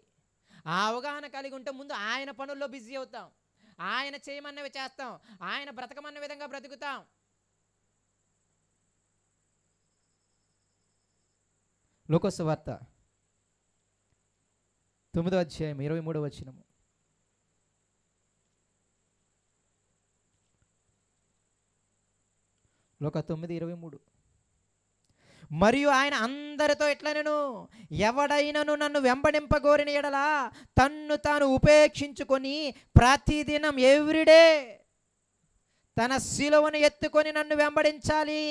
A: ఆ అవగాహన కలిగి ఉంటే ముందు ఆయన పనుల్లో బిజీ అవుతాం, ఆయన చేయమన్నవి చేస్తాం, ఆయన బ్రతకమన్న విధంగా బ్రతుకుతాం. లోకాసువార్త 9వ అధ్యాయం 23వ వచనము. లోక 9:23. మరియు ఆయన అందరితో ఇట్లనెను, ఎవడైనను నన్ను వెంబడింపగోరిన ఎడలా తన్ను తాను ఉపేక్షించుకొని ప్రతిదినం ఎవ్రీడే తన శిలువను ఎత్తుకొని నన్ను వెంబడించాలి.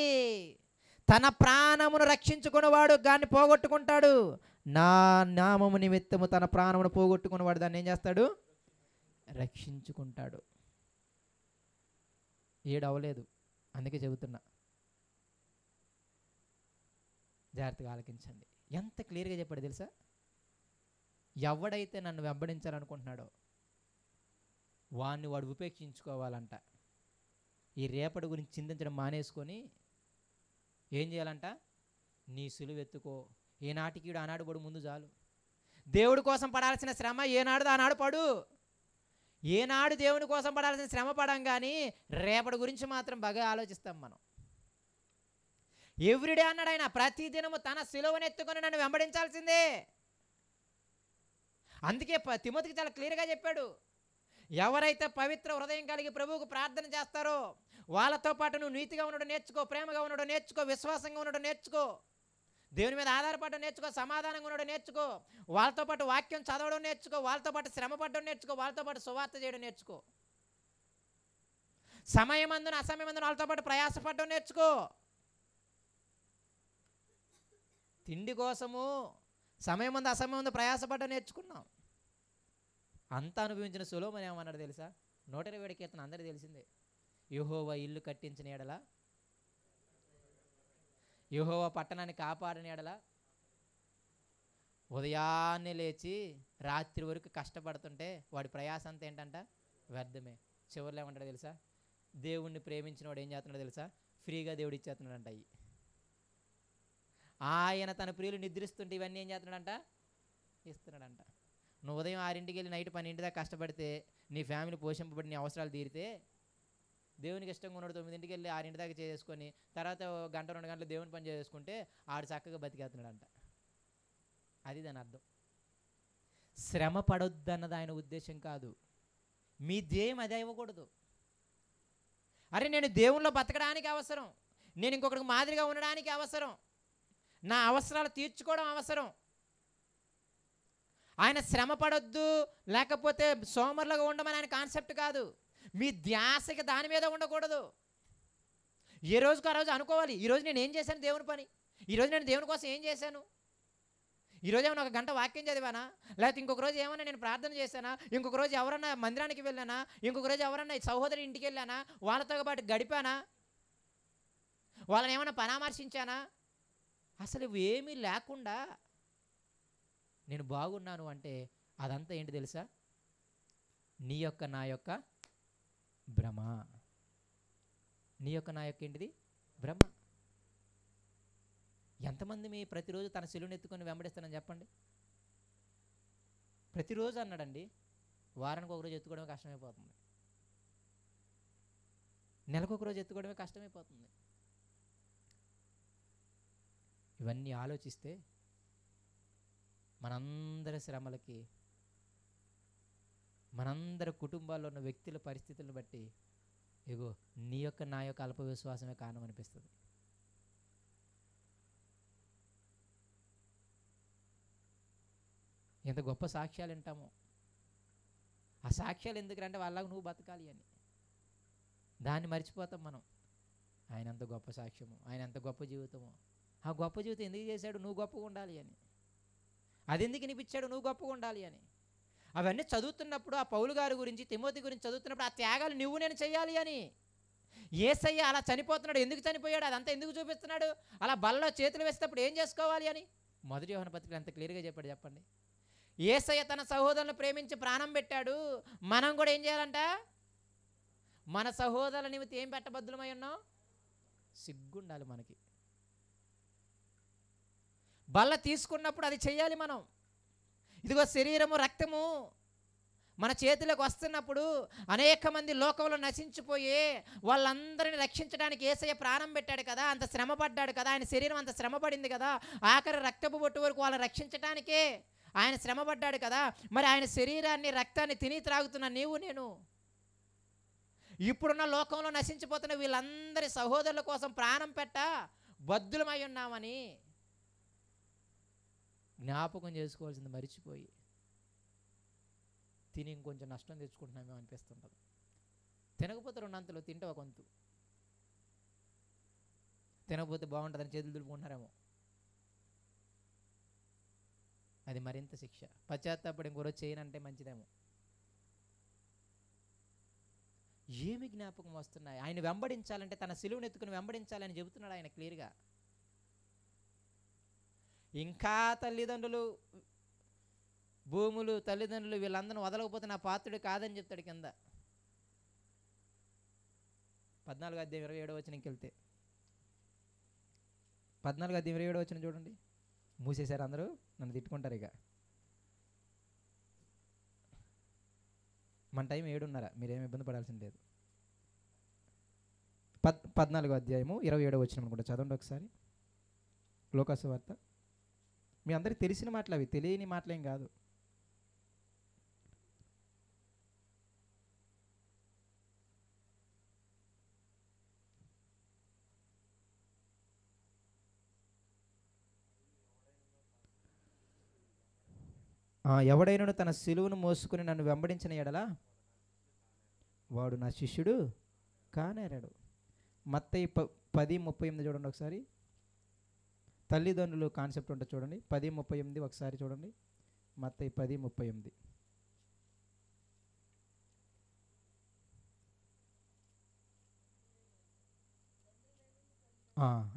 A: తన ప్రాణమును రక్షించుకున్నవాడు దాన్ని పోగొట్టుకుంటాడు. నా నామము నిమిత్తము తన ప్రాణమును పోగొట్టుకున్నవాడు దాన్ని ఏం చేస్తాడు? రక్షించుకుంటాడు. ఏడవలేదు, అందుకే చెబుతున్నా, జాగ్రత్తగా ఆలకించండి. ఎంత క్లియర్గా చెప్పాడు తెలుసా? ఎవడైతే నన్ను వెంబడించాలనుకుంటున్నాడో వాడిని వాడు ఉపేక్షించుకోవాలంట. ఈ రేపటి గురించి చింతించడం మానేసుకొని ఏం చేయాలంట? నీ సిలువ ఎత్తుకో. ఏనాటికి ఈడు ఆనాడు పడు, ముందు చాలు. దేవుడి కోసం పడాల్సిన శ్రమ ఏనాడు ఆనాడు పడు. ఏనాడు దేవుని కోసం పడాల్సిన శ్రమ పడం, కానీ రేపటి గురించి మాత్రం బాగా ఆలోచిస్తాం మనం. ఎవ్రీడే అన్నాడు ఆయన, ప్రతిదినము తన సిలువను ఎత్తుకొని నన్ను వెంబడించాల్సిందే. అందుకే తిమోతికి చాలా క్లియర్గా చెప్పాడు, ఎవరైతే పవిత్ర హృదయం కలిగి ప్రభువుకు ప్రార్థన చేస్తారో వాళ్ళతో పాటు నువ్వు నీతిగా ఉండడం నేర్చుకో, ప్రేమగా ఉండడం నేర్చుకో, విశ్వాసంగా ఉండడం నేర్చుకో, దేవుని మీద ఆధారపడడం నేర్చుకో, సమాధానంగా ఉండడం నేర్చుకో, వాళ్ళతో పాటు వాక్యం చదవడం నేర్చుకో, వాళ్ళతో పాటు శ్రమ పడడం నేర్చుకో, వాళ్ళతో పాటు సువార్త చేయడం నేర్చుకో, సమయమందున అసమయమందున వాళ్ళతో పాటు ప్రయాసపడడం నేర్చుకో. తిండి కోసము సమయం ముందు అసమయం ముందు ప్రయాసపడడం నేర్చుకున్నాం. అంతా అనుభవించిన సొలొమోను ఏమన్నాడు తెలుసా? 127 కీర్తన అందరికీ తెలిసిందే. యెహోవా ఇల్లు కట్టించిన ఎడల, యెహోవా పట్టణాన్ని కాపాడిన ఎడల, ఉదయాన్నే లేచి రాత్రి వరకు కష్టపడుతుంటే వాడి ప్రయాస అంతా ఏంటంట? వ్యర్థమే. చివరిలో ఏమంటాడు తెలుసా? దేవుణ్ణి ప్రేమించిన వాడు ఏం చేస్తున్నాడు తెలుసా? ఫ్రీగా దేవుడు ఇచ్చేస్తున్నాడంట. అయ్యి ఆయన తన ప్రియులు నిద్రిస్తుంటే ఇవన్నీ ఏం చేస్తున్నాడంట? ఇస్తున్నాడంట. నువ్వు ఉదయం 6ంటికి వెళ్ళి నైట్ 12 దాకా కష్టపడితే నీ ఫ్యామిలీ పోషింపబడి నీ అవసరాలు తీరితే, దేవునికి ఇష్టంగా ఉన్నాడు 9ంటికి వెళ్ళి 6 దాకా చేసుకొని తర్వాత 1-2 గంటలు దేవుని పని చేసుకుంటే ఆడు చక్కగా బతికేస్తున్నాడంట. అది దాని అర్థం. శ్రమ పడొద్దన్నది ఆయన ఉద్దేశం కాదు. మీ ధ్యేయం అదే ఇవ్వకూడదు. అరే నేను దేవునిలో బతకడానికి అవసరం, నేను ఇంకొకరికి మాదిరిగా ఉండడానికి అవసరం, నా అవసరాలు తీర్చుకోవడం అవసరం. ఆయన శ్రమ పడొద్దు లేకపోతే సోమరులుగా ఉండమని ఆయన కాన్సెప్ట్ కాదు. మీ ధ్యాసకి దాని మీద ఉండకూడదు. ఏ రోజుకు ఆ రోజు అనుకోవాలి, ఈరోజు నేను ఏం చేశాను దేవుని పని, ఈరోజు నేను దేవుని కోసం ఏం చేశాను, ఈరోజు ఏమైనా 1 గంట వాక్యం చదివానా, లేకపోతే ఇంకొక రోజు ఏమైనా నేను ప్రార్థన చేశానా, ఇంకొక రోజు ఎవరన్నా మందిరానికి వెళ్ళానా, ఇంకొక రోజు ఎవరన్నా సహోదరి ఇంటికి వెళ్ళానా, వాళ్ళతో పాటు గడిపానా, వాళ్ళని ఏమైనా పరామర్శించానా? అసలు ఇవేమీ లేకుండా నేను బాగున్నాను అంటే అదంతా ఏంటి తెలుసా? నీ యొక్క నా యొక్క భ్రమ. నీ యొక్క నా యొక్క ఏంటిది? భ్రమ. ఎంతమంది మీ ప్రతిరోజు తన సిలువను ఎత్తుకొని వెంబడిస్తానని చెప్పండి? ప్రతిరోజు అన్నాడండి. వారానికి ఒకరోజు ఎత్తుకోవడమే కష్టమైపోతుంది, నెలకు ఒకరోజు ఎత్తుకోవడమే కష్టమైపోతుంది. ఇవన్నీ ఆలోచిస్తే మనందరి శ్రమలకి, మనందరి కుటుంబాల్లో ఉన్న వ్యక్తుల పరిస్థితులను బట్టి ఇగో నీ యొక్క నా యొక్క అల్ప విశ్వాసమే కారణం అనిపిస్తుంది. ఎంత గొప్ప సాక్ష్యాలు వింటామో. ఆ సాక్ష్యాలు ఎందుకంటే వాళ్ళకు నువ్వు బతకాలి అని. దాన్ని మర్చిపోతాం మనం. ఆయన ఎంత గొప్ప సాక్ష్యము, ఆయన ఎంత గొప్ప జీవితమో. ఆ గొప్ప జీవితం ఎందుకు చేశాడు? నువ్వు గొప్పగా ఉండాలి అని. అది ఎందుకు వినిపించాడు? నువ్వు గొప్పగా ఉండాలి అని. అవన్నీ చదువుతున్నప్పుడు ఆ పౌలు గారి గురించి, తిమోతి గురించి చదువుతున్నప్పుడు ఆ త్యాగాలు నువ్వు నేను చేయాలి అని. యేసయ్య అలా చనిపోతున్నాడు, ఎందుకు చనిపోయాడు, అదంతా ఎందుకు చూపిస్తున్నాడు? అలా బలలో చేతులు వేసేటప్పుడు ఏం చేసుకోవాలి అని 1 యోహాను పత్రికలో ఎంత క్లియర్గా చెప్పాడు చెప్పండి. యేసయ్య తన సహోదరులను ప్రేమించి ప్రాణం పెట్టాడు, మనం కూడా ఏం చేయాలంట? మన సహోదరుల నిమిత్తం ఏం పెట్టబద్దులమై ఉన్నాం? సిగ్గుండాలి మనకి. బల్ల తీసుకున్నప్పుడు అది చెయ్యాలి మనం. ఇదిగో శరీరము రక్తము మన చేతిలోకి వస్తున్నప్పుడు అనేక మంది లోకంలో నశించిపోయి వాళ్ళందరిని రక్షించడానికి యేసయ్య ప్రాణం పెట్టాడు కదా, అంత శ్రమ పడ్డాడు కదా, ఆయన శరీరం అంత శ్రమ పడింది కదా, ఆఖరి రక్తపు బొట్టు వరకు వాళ్ళని రక్షించడానికే ఆయన శ్రమ పడ్డాడు కదా. మరి ఆయన శరీరాన్ని రక్తాన్ని తిని త్రాగుతున్న నీవు నేను ఇప్పుడున్న లోకంలో నశించిపోతున్న వీళ్ళందరి సహోదరుల కోసం ప్రాణం పెట్ట బద్దులమై ఉన్నామని జ్ఞాపకం చేసుకోవాల్సింది మరిచిపోయి తిని ఇంకొంచెం నష్టం తెచ్చుకుంటున్నామేమో అనిపిస్తుంటుంది. తినకపోతే 2 అంతలు, తింటే ఒక వంతు. తినకపోతే బాగుంటుందని చేతులు దులుపుకుంటున్నారేమో. అది మరింత శిక్ష. పశ్చాత్తాపడి ఇంకొకరోజు చేయనంటే మంచిదేమో. ఏమి జ్ఞాపకం వస్తున్నాయి? ఆయన వెంబడించాలంటే తన సిలువను ఎత్తుకుని వెంబడించాలని చెబుతున్నాడు ఆయన క్లియర్గా. ఇంకా తల్లిదండ్రులు, భూములు, తల్లిదండ్రులు వీళ్ళందరూ వదలకపోతే నా పాత్రుడు కాదని చెప్తాడు కింద. 14 అధ్యాయం 27 వచనంకి వెళ్తే 14 అధ్యాయం 27 చూడండి. మూసేశారు అందరూ, నన్ను తిట్టుకుంటారు ఇక. మన టైం 7:30, మీరేమి ఇబ్బంది పడాల్సింది లేదు. 14 అధ్యాయం 27 అనుకుంటా, చదవండి ఒకసారి. లోకాసు వార్త. మీ అందరికి తెలిసిన మాటలు అవి, తెలియని మాటలేం కాదు. ఎవడైనా తన సిలువను మోసుకుని నన్ను వెంబడించిన ఎడల వాడు నా శిష్యుడు కానేరాడు. మత్తయి 10:38 చూడండి ఒకసారి. తల్లిదండ్రులు కాన్సెప్ట్ ఉంటుంది చూడండి. 10:38 ఒకసారి చూడండి. మత్తయి 10:38.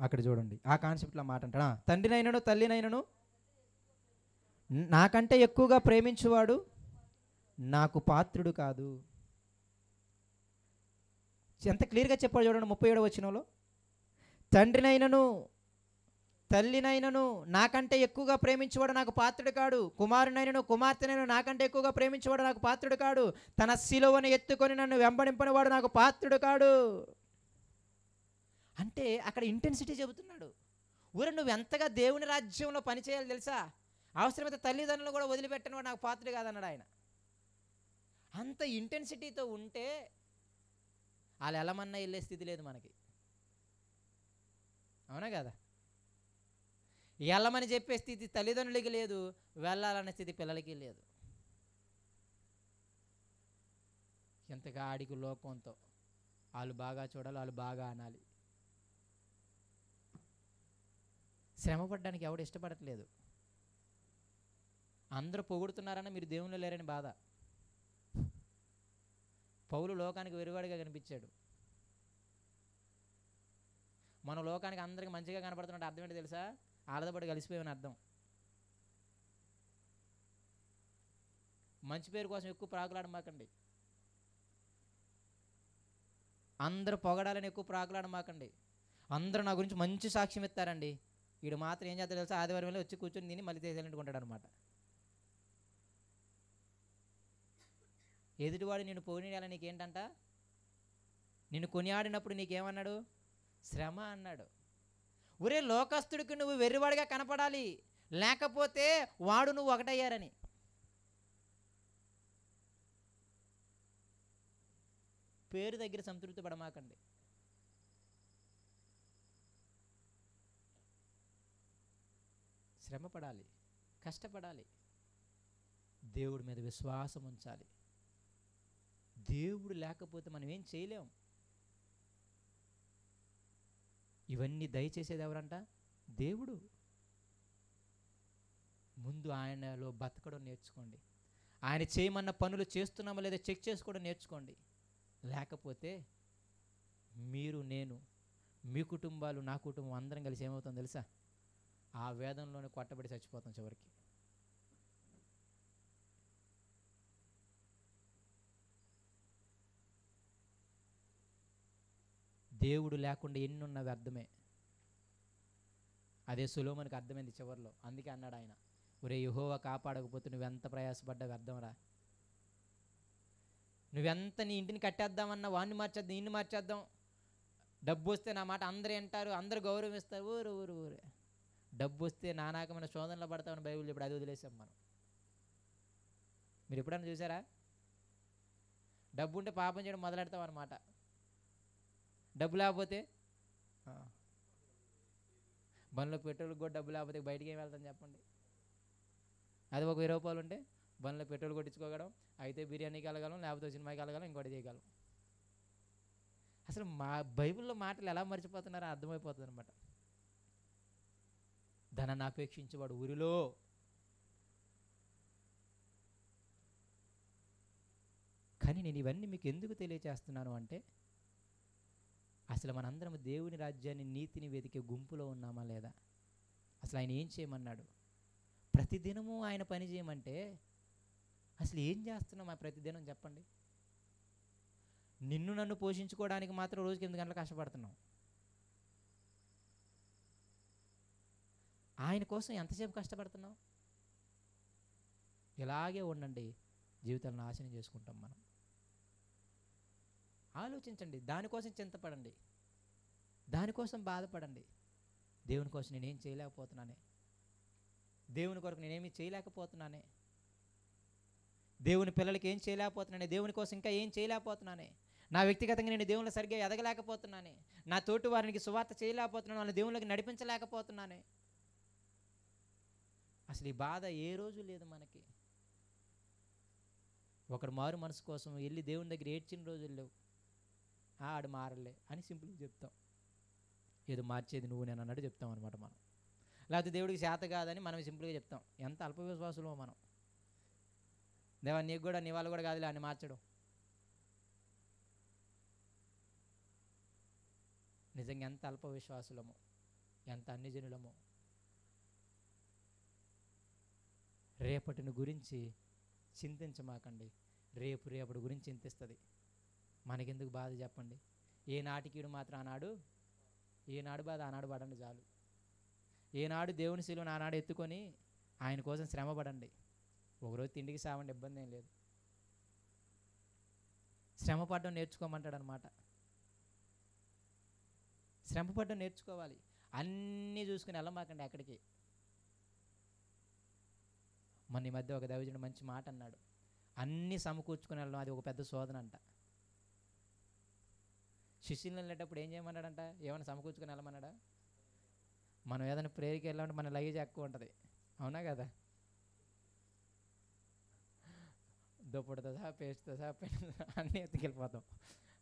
A: అక్కడ చూడండి, ఆ కాన్సెప్ట్లో మాట అంటాడు. తండ్రినైనను తల్లినైనను నాకంటే ఎక్కువగా ప్రేమించువాడు నాకు పాత్రుడు కాదు. ఎంత క్లియర్గా చెప్పాడు చూడండి 37వ వచనంలో. తండ్రినైనను తల్లినైనను నాకంటే ఎక్కువగా ప్రేమించేవాడు నాకు పాత్రుడు కాడు. కుమారునైనను కుమార్తెనైనా నాకంటే ఎక్కువగా ప్రేమించేవాడు నాకు పాత్రుడు కాడు. తన సిలువను ఎత్తుకొని నన్ను వెంబడింపనివాడు నాకు పాత్రుడు కాడు. అంటే అక్కడ ఇంటెన్సిటీ చెబుతున్నాడు. ఊరే నువ్వు ఎంతగా దేవుని రాజ్యంలో పనిచేయాలి తెలుసా? అవసరమైతే తల్లిదండ్రులు కూడా వదిలిపెట్టని వాడు నాకు పాత్రుడు కాదన్నాడు ఆయన. అంత ఇంటెన్సిటీతో ఉంటే వాళ్ళు ఎలమన్నా వెళ్ళే స్థితి లేదు మనకి, అవునా కదా? వెళ్ళమని చెప్పే స్థితి తల్లిదండ్రులకి లేదు, వెళ్ళాలనే స్థితి పిల్లలకి లేదు. ఎంతగా ఆడికి లోకంతో వాళ్ళు బాగా చూడాలి, వాళ్ళు బాగా అనాలి. శ్రమ పడడానికి ఎవడు ఇష్టపడట్లేదు. అందరూ పొగుడుతున్నారని మీరు దేవుళ్ళు లేరని బాధ. పౌలు లోకానికి వెరువాడిగా కనిపించాడు. మన లోకానికి అందరికి మంచిగా కనపడుతున్నట్టు అర్థం ఏంటి తెలుసా? ఆడదపడి కలిసిపోయామని అర్థం. మంచి పేరు కోసం ఎక్కువ ప్రాకులాడమాకండి. అందరూ పొగడాలని ఎక్కువ ప్రాకులాడమాకండి. అందరూ నా గురించి మంచి సాక్ష్యం ఇస్తారండి. వీడు మాత్రం ఏం చేస్తాడు తెలుసా? ఆదివారం వెళ్ళి వచ్చి కూర్చొని తిని మళ్ళీ తీసేయాలనుకుంటాడు అనమాట. ఎదుటివాడు నిన్ను పోనీయాలని నీకేంటంట? నిన్ను కొనియాడినప్పుడు నీకేమన్నాడు? శ్రమ అన్నాడు. ఒరే లోకస్తుడికి నువ్వు వెర్రివాడిగా కనపడాలి, లేకపోతే వాడు నువ్వు ఒకటయ్యారని. పేరు దగ్గర సంతృప్తి పడమాకండి. శ్రమ పడాలి, కష్టపడాలి, దేవుడి మీద విశ్వాసం ఉంచాలి. దేవుడు లేకపోతే మనం ఏం చేయలేం. ఇవన్నీ దయచేసేది ఎవరంట? దేవుడు. ముందు ఆయనలో బతకడం నేర్చుకోండి. ఆయన చేయమన్న పనులు చేస్తున్నామో లేదా చెక్ చేసుకోవడం నేర్చుకోండి. లేకపోతే మీరు, నేను, మీ కుటుంబాలు, నా కుటుంబం అందరం కలిసి ఏమవుతుందో తెలుసా? ఆ వేదంలోనే కొట్టబడి చచ్చిపోతాం చివరికి. దేవుడు లేకుండా ఎన్నున్న వ్యర్థమే. అదే సొలొమోనుకి అర్థమైంది చివరిలో. అందుకే అన్నాడు ఆయన, ఒరే యెహోవా కాపాడకపోతే నువ్వెంత ప్రయాసపడ్డా వ్యర్థంరా. నువ్వెంత నీ ఇంటిని కట్టేద్దామన్నా వాడిని మార్చేద్దాం, ఇన్ని మార్చేద్దాం, డబ్బు వస్తే నా మాట అందరూ వింటారు, అందరూ గౌరవిస్తారు, ఊరే డబ్బు వస్తే నానాకమైన శోధనలో పడతామని బైబిల్ ఇప్పుడు అది వదిలేసాం మనం. మీరు ఎప్పుడన్నా చూసారా? డబ్బు ఉంటే పాపం చేయడం మొదలెడతాం అన్నమాట. డబ్బు లేకపోతే బండ్లో పెట్రోల్కి కూడా డబ్బు లేకపోతే బయటికి ఏం వెళ్తాం చెప్పండి? అది ఒక 20 రూపాయలు ఉంటే బండ్లో పెట్రోల్ కొట్టించుకోగలం, అయితే బిర్యానీకి వెళ్ళగలం, లేకపోతే సినిమాకి వెళ్ళగలం, ఇంకోటి చేయగలం. అసలు మా బైబిల్లో మాటలు ఎలా మర్చిపోతున్నారో అర్థమైపోతుంది అనమాట. ధనాన్ని అపేక్షించేవాడు ఊరిలో కానీ నేను ఇవన్నీ మీకు ఎందుకు తెలియచేస్తున్నాను అంటే, అసలు మనందరం దేవుని రాజ్యాన్ని, నీతిని వెతికే గుంపులో ఉన్నామా లేదా? అసలు ఆయన ఏం చేయమన్నాడు? ప్రతిదినము ఆయన పని చేయమంటే అసలు ఏం చేస్తున్నాం ఆ ప్రతిదినం చెప్పండి? నిన్ను నన్ను పోషించుకోవడానికి మాత్రం రోజుకి 8 గంటలు కష్టపడుతున్నాం. ఆయన కోసం ఎంతసేపు కష్టపడుతున్నాం? ఇలాగే ఉండండి, జీవితాలను నాశనం చేసుకుంటాం మనం. ఆలోచించండి, దానికోసం చింతపడండి, దానికోసం బాధపడండి. దేవుని కోసం నేనేం చేయలేకపోతున్నానే, దేవుని కొరకు నేనేమి చేయలేకపోతున్నానే, దేవుని పిల్లలకి ఏం చేయలేకపోతున్నానే, దేవుని కోసం ఇంకా ఏం చేయలేకపోతున్నానే, నా వ్యక్తిగతంగా నేను దేవుళ్ళు సరిగ్గా ఎదగలేకపోతున్నానే, నా తోటి వారికి సువార్త చేయలేకపోతున్నాను, వాళ్ళ దేవుళ్ళకి నడిపించలేకపోతున్నానే. అసలు ఈ బాధ ఏ రోజు లేదు మనకి. ఒకడు మారు మనసు కోసం వెళ్ళి దేవుని దగ్గర ఏడ్చిన రోజులు లేవు. ఆడు మారలే అని సింపుల్గా చెప్తాం. ఏదో మార్చేది నువ్వు నేను అన్నట్టు చెప్తాం అనమాట మనం. లేకపోతే దేవుడికి చేత కాదని మనం సింపుల్గా చెప్తాం. ఎంత అల్ప విశ్వాసులో మనం. దేవా నీకు కూడా నీ వాళ్ళు కూడా కాదులే అని మార్చడం. నిజంగా ఎంత అల్ప విశ్వాసులమో, ఎంత అన్యజనులమో. రేపటిని గురించి చింతించమాకండి, రేపటి గురించి చింతిస్తుంది. మనకెందుకు బాధ చెప్పండి? ఏనాటికీడు మాత్రం ఏనాడు బాధ ఆనాడు పడండి చాలు. ఏనాడు దేవుని శిలువను ఆనాడు ఎత్తుకొని ఆయన కోసం శ్రమ పడండి. ఒకరోజు తిండికి సావండి, ఇబ్బంది ఏం లేదు. శ్రమ పడడం నేర్చుకోమంటాడు అనమాట. శ్రమ పడడం నేర్చుకోవాలి. అన్నీ చూసుకుని వెళ్ళమాకండి ఎక్కడికి. మొన్న ఈ మధ్య ఒక దైవజనుడు మంచి మాట అన్నాడు. అన్నీ సమకూర్చుకుని వెళ్ళడం అది ఒక పెద్ద శోధన అంట. శిష్యులు వెళ్ళేటప్పుడు ఏం చేయమన్నాడంట? ఏమైనా సమకూర్చుకుని వెళ్ళమన్నాడా? మనం ఏదైనా ప్రేయర్కి వెళ్ళామంటే మన లగేజ్ ఎక్కువ ఉంటుంది, అవునా కదా? దుప్పటితో సహా, పేస్ట్తో సహా, అన్నీ ఎత్తుకెళ్ళిపోతాం.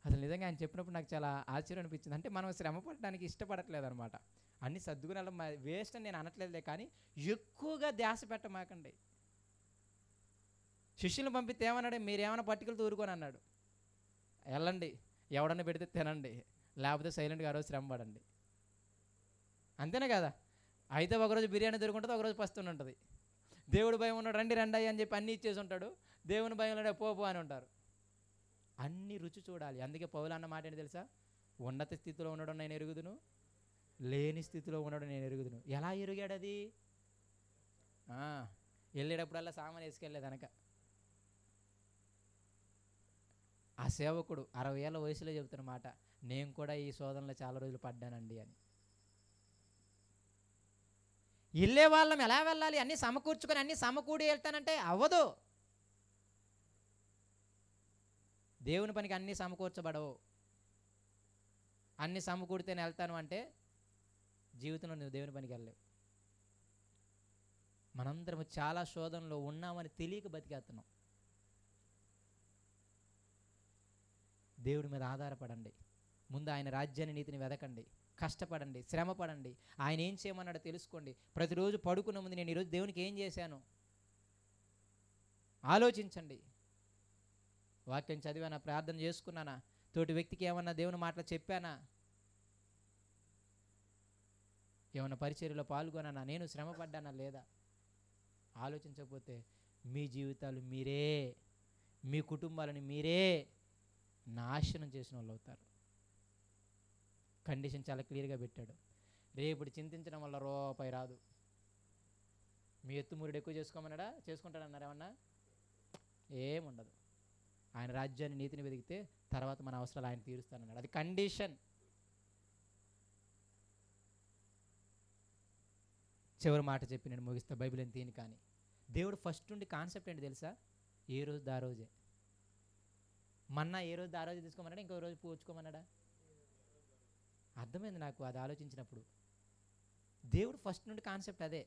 A: అసలు నిజంగా ఆయన చెప్పినప్పుడు నాకు చాలా ఆశ్చర్యం అనిపించింది. అంటే మనం శ్రమ పడడానికి ఇష్టపడట్లేదు అనమాట. అన్నీ సర్దుకుని వెళ్ళడం వేస్ట్ అని నేను అనట్లేదులే, కానీ ఎక్కువగా ధ్యాస పెట్టమాకండి. శిష్యులను పంపితే ఏమన్నాడు? మీరేమైనా పట్టుకెళ్తూ ఊరుకొని అన్నాడు. వెళ్ళండి, ఎవడన్నా పెడితే తినండి, లేకపోతే సైలెంట్గా ఆ రోజు శ్రమ పడండి. అంతేనే కదా? అయితే ఒకరోజు బిర్యానీ దొరుకుంటుంది, ఒకరోజు పస్తుని ఉంటుంది. దేవుడు భయం ఉన్నాడు, రండి రండి అని చెప్పి అన్నీ ఇచ్చేసి ఉంటాడు. దేవుని భయంలో పో అని ఉంటారు. అన్ని రుచి చూడాలి. అందుకే పౌలు అన్న మాట ఏంటి తెలుసా? ఉన్నత స్థితిలో ఉండడం నేను ఎరుగుదును, లేని స్థితిలో ఉండడం నేను ఎరుగుదును. ఎలా ఎరిగాడు అది? వెళ్ళేటప్పుడల్లా సామాన్ వేసుకెళ్ళలేదు వెనక. ఆ సేవకుడు 60 ఏళ్ళ వయసులో చెబుతున్న మాట, నేను కూడా ఈ శోధనలో చాలా రోజులు పడ్డానండి అని. వెళ్ళే వాళ్ళం ఎలా వెళ్ళాలి? అన్నీ సమకూర్చుకొని అన్నీ సమకూడి వెళ్తానంటే అవ్వదు. దేవుని పనికి అన్నీ సమకూర్చబడవు. అన్నీ సమకూడితే నేను వెళ్తాను అంటే జీవితంలో నువ్వు దేవుని పనికి వెళ్ళలేవు. మనందరం చాలా శోధనలో ఉన్నామని తెలియక బతికేస్తున్నాం. దేవుడి మీద ఆధారపడండి. ముందు ఆయన రాజ్యాన్ని, నీతిని వెదకండి, కష్టపడండి, శ్రమ పడండి. ఆయన ఏం చేయమన్నాడో తెలుసుకోండి. ప్రతిరోజు పడుకున్న ముందు నేను ఈరోజు దేవునికి ఏం చేశాను ఆలోచించండి. వాక్యం చదివానా? ప్రార్థన చేసుకున్నానా? తోటి వ్యక్తికి ఏమన్నా దేవుని మాటలు చెప్పానా? ఏమన్నా పరిచర్యలో పాల్గొనానా? నేను శ్రమ పడ్డానా లేదా? ఆలోచించకపోతే మీ జీవితాలు మీరే, మీ కుటుంబాలను మీరే నాశనం చేసిన వాళ్ళు అవుతారు. కండిషన్ చాలా క్లియర్గా పెట్టాడు. రేపు చింతించడం వల్ల రూపాయి రాదు. మీ ఎత్తుమూరుడు ఎక్కువ చేసుకోమన్నాడా? చేసుకుంటాడన్నారు ఏమన్నా? ఏముండదు. ఆయన రాజ్యాన్ని, నీతిని వెతికితే తర్వాత మన అవసరాలు ఆయన తీరుస్తానన్నాడు. అది కండిషన్. చివరి మాట చెప్పి నేను ముగిస్తా, బైబిల్ అని తీని. కానీ దేవుడు ఫస్ట్ నుండి కాన్సెప్ట్ ఏంటి తెలుసా? ఏ రోజు ఆ రోజే. మన్నా ఏ రోజు ఆ రోజు తీసుకోమన్నాడా? ఇంకో రోజు పూడ్చుకోమన్నాడా? అర్థమైంది నాకు అది ఆలోచించినప్పుడు. దేవుడు ఫస్ట్ నుండి కాన్సెప్ట్ అదే.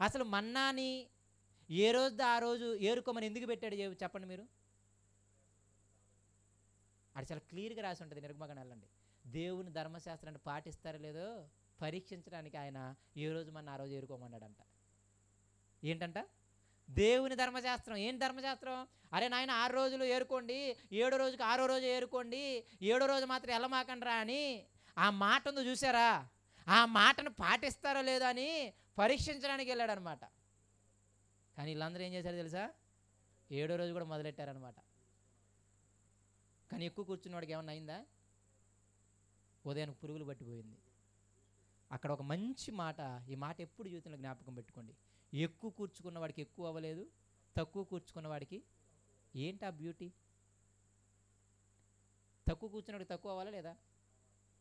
A: అసలు మన్నాని ఏ రోజు ఆ రోజు ఏరుకోమని ఎందుకు పెట్టాడు చెప్పండి మీరు? అది చాలా క్లియర్గా రాసి ఉంటుంది. నిర్గమకాండండి. దేవుని ధర్మశాస్త్రాన్ని పాటిస్తారో లేదో పరీక్షించడానికి ఆయన ఏ రోజు మన ఆ రోజు ఏరుకోమన్నాడంట. ఏంటంట? దేవుని ధర్మశాస్త్రం. ఏంటి ధర్మశాస్త్రం? అరే నాయన 6 రోజులు ఏరుకోండి, 7వ రోజుకి 6వ రోజు ఏరుకోండి, 7వ రోజు మాత్రం వెళ్ళమాకండ్రా అని ఆ మాట ఉందో చూసారా? ఆ మాటను పాటిస్తారో లేదో అని పరీక్షించడానికి వెళ్ళాడు అనమాట. కానీ వీళ్ళందరూ ఏం చేశారు తెలుసా? 7వ రోజు కూడా మొదలెట్టారనమాట. కానీ ఎక్కువ కూర్చున్నవాడికి ఏమన్నా అయిందా? ఉదయానికి పురుగులు పట్టిపోయింది. అక్కడ ఒక మంచి మాట, ఈ మాట ఎప్పుడు జీవితంలో జ్ఞాపకం పెట్టుకోండి. ఎక్కువ కూర్చుకున్న వాడికి ఎక్కువ అవ్వలేదు, తక్కువ కూర్చుకున్న వాడికి ఏంటి ఆ బ్యూటీ? తక్కువ కూర్చున్నవాడికి తక్కువ అవ్వాలా లేదా?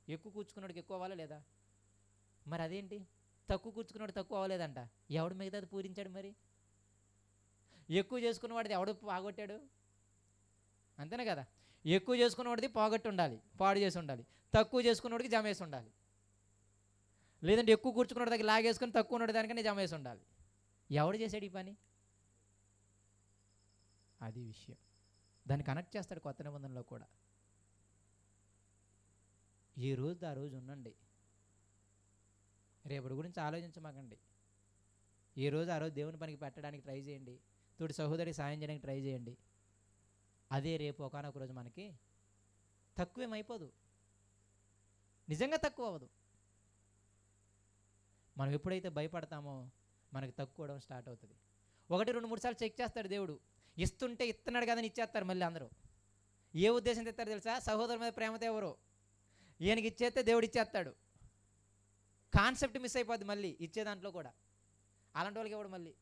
A: ఎక్కువ కూర్చుకున్నవాడికి ఎక్కువ అవ్వాలా లేదా? మరి అదేంటి? తక్కువ కూర్చుకున్నవాడు తక్కువ అవ్వలేదంట. ఎవడు మిగతాది పూరించాడు మరి? ఎక్కువ చేసుకున్నవాడిది ఎవడు పోగొట్టాడు? అంతేనే కదా. ఎక్కువ చేసుకున్నవాడిది పోగొట్టి ఉండాలి, పాడు చేసి ఉండాలి. తక్కువ చేసుకున్నవాడికి జమ వేసి ఉండాలి. లేదంటే ఎక్కువ కూర్చుకున్న దగ్గర లాగేసుకొని తక్కువ ఉన్నది దానికనే జమ వేసి ఉండాలి. ఎవడు చేశాడు ఈ పని? అది విషయం. దాన్ని కనెక్ట్ చేస్తాడు కొత్త నిబంధనలో కూడా. ఏ రోజు ఆ రోజు ఉండండి, రేపటి గురించి ఆలోచించమాకండి. ఏ రోజు ఆ రోజు దేవుని పనికి పెట్టడానికి ట్రై చేయండి, తోటి సహోదరికి సాయం చేయడానికి ట్రై చేయండి. అదే రేపు ఒకనొక రోజు మనకి తక్కువేమైపోదు, నిజంగా తక్కువ అవ్వదు. మనం ఎప్పుడైతే భయపడతామో మనకి తక్కువడం స్టార్ట్ అవుతుంది. 1, 2, 3 సార్లు చెక్ చేస్తాడు దేవుడు. ఇస్తుంటే ఇస్తున్నాడు కదని ఇచ్చేస్తారు మళ్ళీ అందరూ. ఏ ఉద్దేశంతో ఇస్తారు తెలుసా? సహోదరు మీద ప్రేమతో ఎవరు ఈయనకి ఇచ్చేస్తే దేవుడు ఇచ్చేస్తాడు. కాన్సెప్ట్ మిస్ అయిపోద్ది మళ్ళీ ఇచ్చే దాంట్లో కూడా. అలాంటి వాళ్ళకి ఎవడు మళ్ళీ.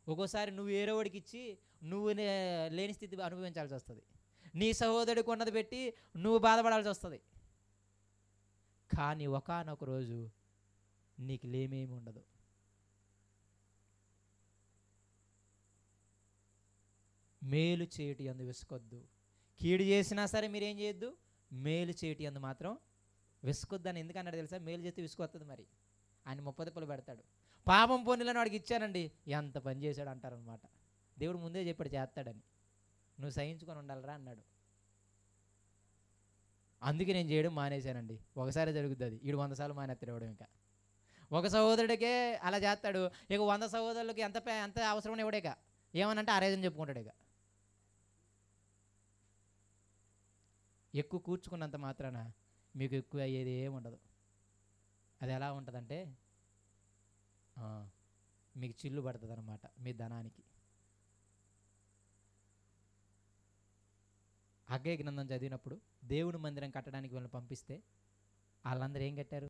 A: ఒక్కోసారి నువ్వు వేరేవాడికి ఇచ్చి నువ్వు లేని స్థితి అనుభవించాల్సి వస్తుంది. నీ సహోదరుడికి ఉన్నది పెట్టి నువ్వు బాధపడాల్సి వస్తుంది. కానీ ఒకానొక రోజు నీకు లేమేమి ఉండదు. మేలు చేయటి యందు విసుకొద్దు. కీడు చేసినా సరే మీరేం చేయొద్దు, మేలు చేయటి యందు మాత్రం విసుకొద్దు అని ఎందుకన్నాడు తెలుసా? మేలు చేస్తే విసుకొస్తుంది. మరి ఆయన 30 తిప్పలు పెడతాడు. పాపం పొందిలని వాడికి ఇచ్చానండి, ఎంత పని చేశాడు అంటారనమాట. దేవుడు ముందే చెప్పాడు చేస్తాడని. నువ్వు సహించుకొని ఉండాలిరా అన్నాడు. అందుకే నేను చేయడం మానేశానండి. ఒకసారి జరుగుతుంది అది, 100 సార్లు మానేస్తాడు ఇవ్వడం. ఇంకా ఒక సహోదరుడికే అలా చేస్తాడు, ఇక 100 సహోదరులకి ఎంత అవసరం ఇవ్వడేక ఏమనంటే ఆరేజని చెప్పుకుంటాడు. ఇక ఎక్కువ కూర్చుకున్నంత మాత్రాన మీకు ఎక్కువ అయ్యేది ఏమి ఉండదు. అది ఎలా ఉంటుందంటే మీకు చిల్లు పడుతుంది అన్నమాట మీ ధనానికి. హగ్గయి గ్రంథం చదివినప్పుడు దేవుని మందిరం కట్టడానికి వీళ్ళని పంపిస్తే వాళ్ళందరూ ఏం కట్టారు?